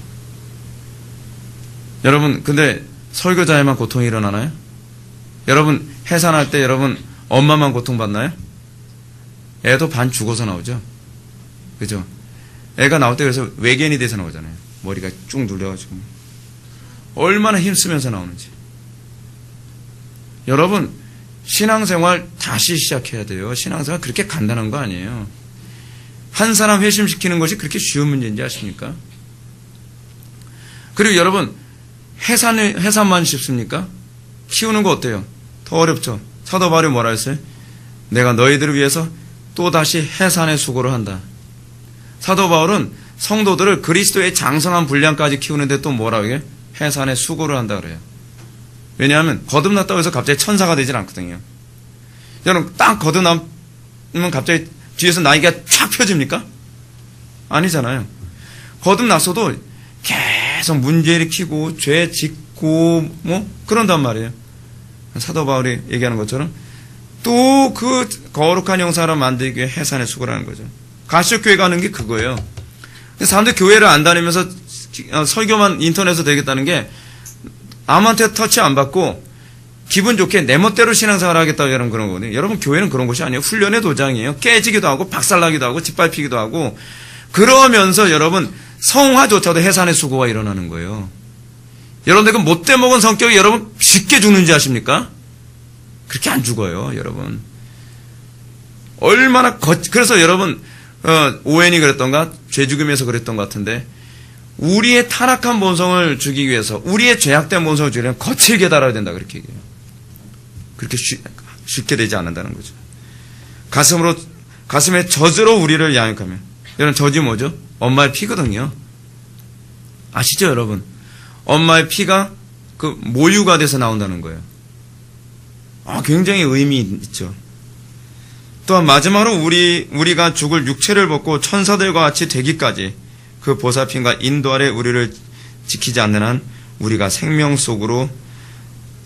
여러분, 근데 설교자에만 고통이 일어나나요? 여러분, 해산할 때 여러분 엄마만 고통받나요? 애도 반 죽어서 나오죠? 그죠? 애가 나올 때 그래서 외계인이 돼서 나오잖아요. 머리가 쭉 눌려가지고. 얼마나 힘쓰면서 나오는지. 여러분, 신앙생활 다시 시작해야 돼요. 신앙생활 그렇게 간단한 거 아니에요. 한 사람 회심시키는 것이 그렇게 쉬운 문제인지 아십니까? 그리고 여러분, 해산만 쉽습니까? 키우는 거 어때요? 더 어렵죠? 사도 바울이 뭐라 했어요? 내가 너희들을 위해서 또다시 해산의 수고를 한다. 사도 바울은 성도들을 그리스도의 장성한 분량까지 키우는데 또 뭐라고 해요? 해산의 수고를 한다 그래요. 왜냐하면 거듭났다고 해서 갑자기 천사가 되질 않거든요. 여러분, 딱 거듭나면 갑자기 뒤에서 나이가 쫙 펴집니까? 아니잖아요. 거듭났어도 계속 문제 일으키고 죄 짓고 뭐 그런단 말이에요. 사도 바울이 얘기하는 것처럼 또 그 거룩한 형상을 만들기 위해 해산의 수고라는 거죠. 가시교회 가는 게 그거예요. 사람들 교회를 안 다니면서 설교만 인터넷에서 되겠다는 게 남한테 터치 안 받고 기분 좋게 내 멋대로 신앙생활 하겠다고 여러분 그런 거거든요. 여러분, 교회는 그런 곳이 아니에요. 훈련의 도장이에요. 깨지기도 하고 박살나기도 하고 짓밟히기도 하고, 그러면서 여러분 성화조차도 해산의 수고가 일어나는 거예요. 여러분들 그 못돼 먹은 성격이 여러분 쉽게 죽는지 아십니까? 그렇게 안 죽어요, 여러분. 얼마나 그래서 여러분 오웬이 그랬던가 죄 죽음에서 그랬던 것 같은데, 우리의 타락한 본성을 죽이기 위해서, 우리의 죄악된 본성을 죽이려면 거칠게 달아야 된다 그렇게 얘기해요. 그렇게 쉽게 되지 않는다는 거죠. 가슴에 젖으로 우리를 양육하면, 여러분 젖이 뭐죠? 엄마의 피거든요. 아시죠, 여러분? 엄마의 피가 그 모유가 돼서 나온다는 거예요. 굉장히 의미 있죠. 또한 마지막으로 우리가 죽을 육체를 벗고 천사들과 같이 되기까지 그 보살핌과 인도 아래 우리를 지키지 않는 한 우리가 생명 속으로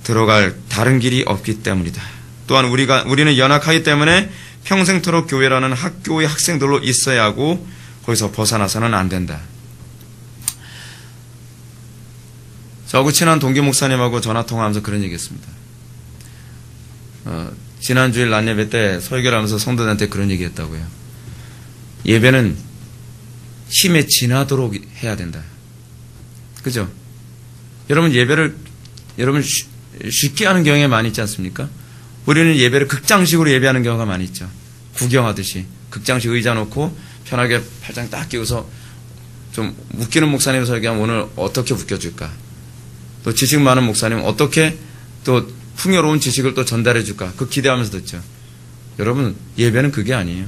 들어갈 다른 길이 없기 때문이다. 또한 우리는 연약하기 때문에 평생토록 교회라는 학교의 학생들로 있어야 하고 거기서 벗어나서는 안 된다. 저하고 친한 동기 목사님하고 전화통화하면서 그런 얘기했습니다. 지난 주일 낮 예배 때 설교를 하면서 성도들한테 그런 얘기했다고요. 예배는 힘에 지나도록 해야 된다. 그죠? 여러분 예배를 쉽게 하는 경향이 많이 있지 않습니까? 우리는 예배를 극장식으로 예배하는 경우가 많이 있죠. 구경하듯이 극장식 의자 놓고 편하게 팔짱 딱 끼워서 좀 웃기는 목사님 설교하면 오늘 어떻게 웃겨줄까? 또 지식 많은 목사님 어떻게 또 풍요로운 지식을 또 전달해 줄까? 그 기대하면서 듣죠. 여러분 예배는 그게 아니에요.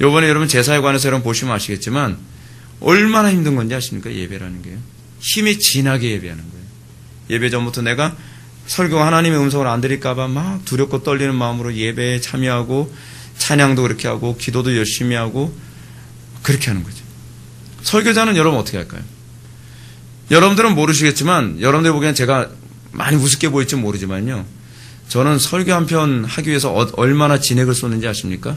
요번에 여러분 제사에 관해서 여러분 보시면 아시겠지만 얼마나 힘든 건지 아십니까? 예배라는 게요. 힘이 진하게 예배하는 거예요. 예배 전부터 내가 설교가 하나님의 음성을 안 들을까봐 막 두렵고 떨리는 마음으로 예배에 참여하고 찬양도 그렇게 하고 기도도 열심히 하고 그렇게 하는 거죠. 설교자는 여러분 어떻게 할까요? 여러분들은 모르시겠지만 여러분들 보기엔 제가 많이 우습게 보일지 모르지만요. 저는 설교 한 편 하기 위해서 얼마나 진액을 쏟는지 아십니까?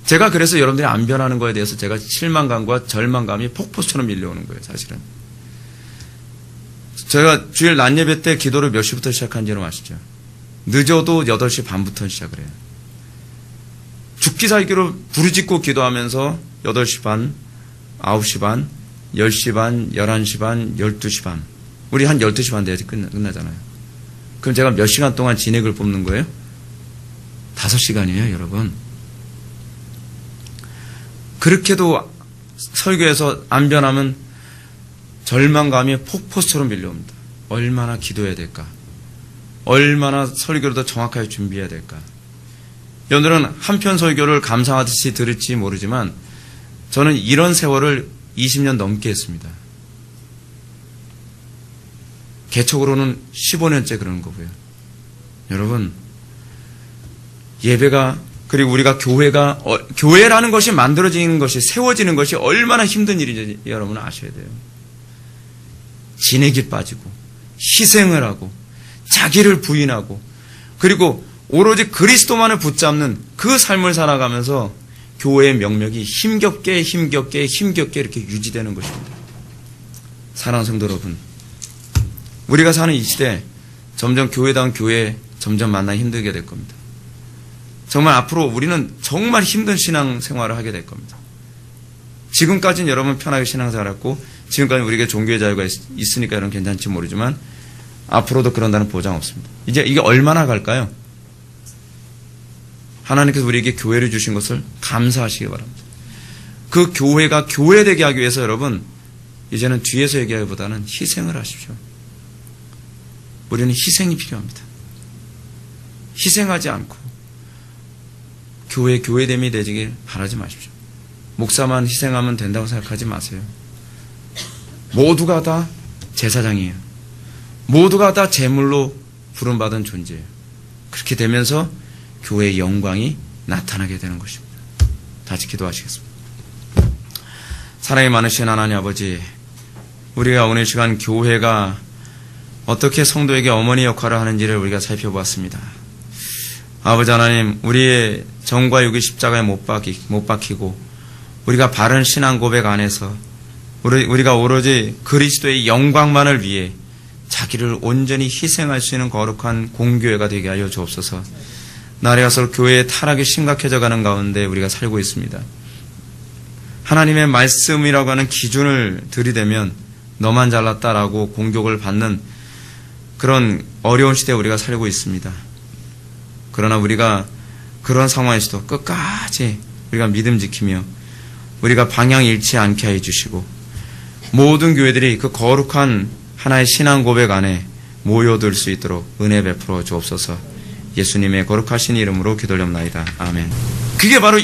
제가 그래서 여러분들이 안 변하는 거에 대해서 제가 실망감과 절망감이 폭포처럼 밀려오는 거예요. 사실은. 제가 주일 낮 예배 때 기도를 몇 시부터 시작한지는 아시죠? 늦어도 8시 반부터 시작을 해요. 죽기 살기로 부르짖고 기도하면서 8시 반, 9시 반, 10시 반, 11시 반, 12시 반. 우리 한 12시 반 돼야지 끝나잖아요. 그럼 제가 몇 시간 동안 진액을 뽑는 거예요? 5시간이에요, 여러분. 그렇게도 설교에서 안 변하면 절망감이 폭포처럼 밀려옵니다. 얼마나 기도해야 될까? 얼마나 설교를 더 정확하게 준비해야 될까? 여러분들은 한편 설교를 감상하듯이 들을지 모르지만 저는 이런 세월을 20년 넘게 했습니다. 개척으로는 15년째 그러는 거고요. 여러분, 예배가 그리고 우리가 교회라는 것이 만들어지는 것이 세워지는 것이 얼마나 힘든 일인지 여러분은 아셔야 돼요. 진액이 빠지고 희생을 하고 자기를 부인하고 그리고 오로지 그리스도만을 붙잡는 그 삶을 살아가면서 교회의 명맥이 힘겹게 이렇게 유지되는 것입니다. 사랑하는 성도 여러분, 우리가 사는 이 시대 점점 교회다운 교회 점점 만나기 힘들게 될 겁니다. 정말 앞으로 우리는 정말 힘든 신앙생활을 하게 될 겁니다. 지금까지는 여러분 편하게 신앙생활했고 지금까지 우리에게 종교의 자유가 있으니까 여러분 괜찮지 모르지만 앞으로도 그런다는 보장 없습니다. 이제 이게 얼마나 갈까요? 하나님께서 우리에게 교회를 주신 것을 감사하시기 바랍니다. 그 교회가 교회되게 하기 위해서 여러분 이제는 뒤에서 얘기하기보다는 희생을 하십시오. 우리는 희생이 필요합니다. 희생하지 않고 교회됨이 되길 바라지 마십시오. 목사만 희생하면 된다고 생각하지 마세요. 모두가 다 제사장이에요. 모두가 다 제물로 부름받은 존재예요. 그렇게 되면서 교회의 영광이 나타나게 되는 것입니다. 다시 기도하시겠습니다. 사랑이 많으신 하나님 아버지, 우리가 오늘 시간 교회가 어떻게 성도에게 어머니 역할을 하는지를 우리가 살펴보았습니다. 아버지 하나님, 우리의 정과 육의 십자가에 못 박히고 우리가 바른 신앙 고백 안에서 우리가 오로지 그리스도의 영광만을 위해 자기를 온전히 희생할 수 있는 거룩한 공교회가 되게 하여 주옵소서. 날에 가서 교회의 타락이 심각해져 가는 가운데 우리가 살고 있습니다. 하나님의 말씀이라고 하는 기준을 들이대면 너만 잘났다라고 공격을 받는 그런 어려운 시대에 우리가 살고 있습니다. 그러나 우리가 그런 상황에서도 끝까지 우리가 믿음 지키며 우리가 방향 잃지 않게 해주시고 모든 교회들이 그 거룩한 하나의 신앙 고백 안에 모여들 수 있도록 은혜 베풀어 주옵소서. 예수님의 거룩하신 이름으로 기도하옵나이다. 아멘. 그게 바로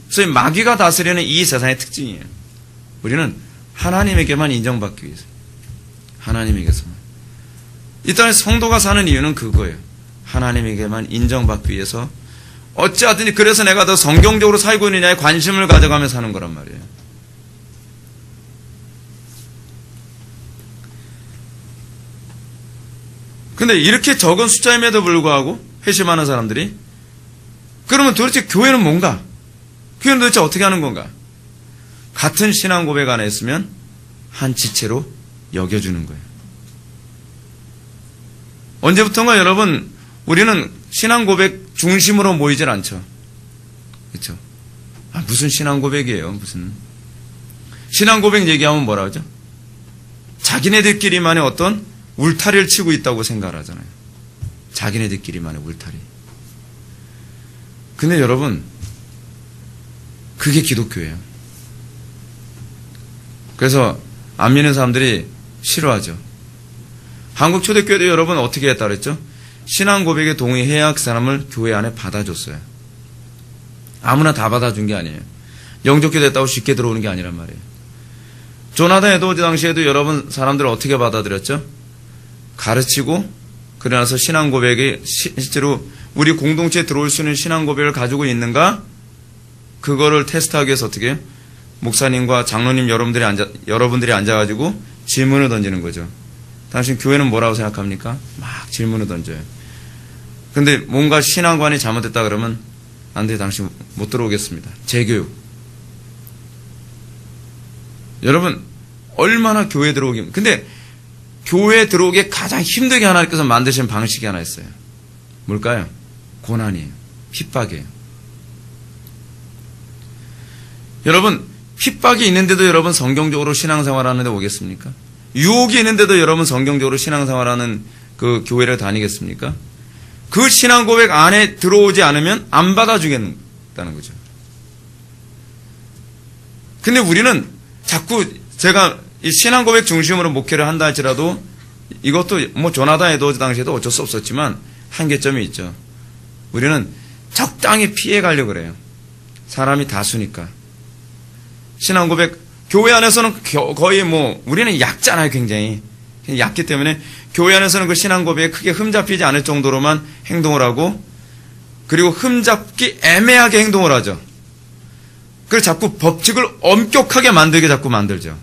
소위 마귀가 다스리는 이 세상의 특징이에요. 우리는 하나님에게만 인정받기 위해서. 하나님에게서만. 이 땅에 성도가 사는 이유는 그거예요. 하나님에게만 인정받기 위해서 어찌하든지 그래서 내가 더 성경적으로 살고 있느냐에 관심을 가져가며 사는 거란 말이에요. 근데 이렇게 적은 숫자임에도 불구하고 회심하는 사람들이 그러면 도대체 교회는 뭔가? 교회는 도대체 어떻게 하는 건가? 같은 신앙 고백 안에 있으면 한 지체로 여겨주는 거예요. 언제부턴가 여러분 우리는 신앙 고백 중심으로 모이질 않죠. 그렇죠? 무슨 신앙 고백이에요? 무슨 신앙 고백 얘기하면 뭐라 하죠? 자기네들끼리만의 어떤 울타리를 치고 있다고 생각을 하잖아요. 자기네들끼리만의 울타리. 근데 여러분 그게 기독교예요. 그래서 안 믿는 사람들이 싫어하죠. 한국 초대교회도 여러분 어떻게 했다 그랬죠? 신앙 고백에 동의해야 그 사람을 교회 안에 받아줬어요. 아무나 다 받아준 게 아니에요. 영접게 됐다고 쉽게 들어오는 게 아니란 말이에요. 조나단 에드워즈 당시에도 여러분 사람들을 어떻게 받아들였죠? 가르치고 그러나서 신앙 고백이 실제로 우리 공동체에 들어올 수 있는 신앙 고백을 가지고 있는가? 그거를 테스트하기 위해서 어떻게 해요? 목사님과 장로님 여러분들이 앉아가지고 질문을 던지는 거죠. 당신 교회는 뭐라고 생각합니까? 막 질문을 던져요. 근데 뭔가 신앙관이 잘못됐다 그러면 안 돼, 당신 못 들어오겠습니다. 재교육. 여러분 얼마나 교회 들어오기 근데 교회 들어오기에 가장 힘들게 하나님께서 만드신 방식이 하나 있어요. 뭘까요? 고난이에요. 핍박이에요. 여러분 핍박이 있는데도 여러분 성경적으로 신앙생활하는데 오겠습니까? 유혹이 있는데도 여러분 성경적으로 신앙생활하는 그 교회를 다니겠습니까? 그 신앙 고백 안에 들어오지 않으면 안 받아주겠다는 거죠. 근데 우리는 자꾸 제가 이 신앙 고백 중심으로 목회를 한다 할지라도 이것도 뭐 조나단 에드워즈 당시에도 어쩔 수 없었지만 한계점이 있죠. 우리는 적당히 피해 가려고 그래요. 사람이 다수니까. 신앙 고백 교회 안에서는 거의 뭐 우리는 얕잖아요. 굉장히 얕기 때문에 교회 안에서는 그 신앙 고백에 크게 흠잡히지 않을 정도로만 행동을 하고 그리고 흠잡기 애매하게 행동을 하죠. 그래서 자꾸 법칙을 엄격하게 만들게 자꾸 만들죠.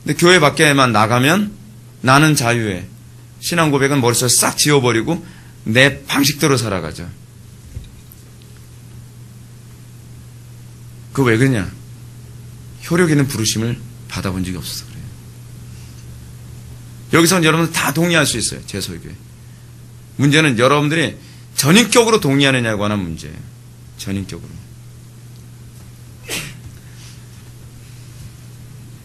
근데 교회 밖에만 나가면 나는 자유해. 신앙 고백은 머릿속에 싹 지워버리고 내 방식대로 살아가죠. 그거 왜 그러냐? 효력 있는 부르심을 받아본 적이 없어서 그래요. 여기서는 여러분 다 동의할 수 있어요. 제 설교에. 문제는 여러분들이 전인격으로 동의하느냐고 하는 문제예요. 전인격으로.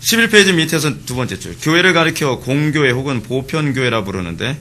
11페이지 밑에서 두 번째 줄. 교회를 가리켜 공교회 혹은 보편교회라 부르는데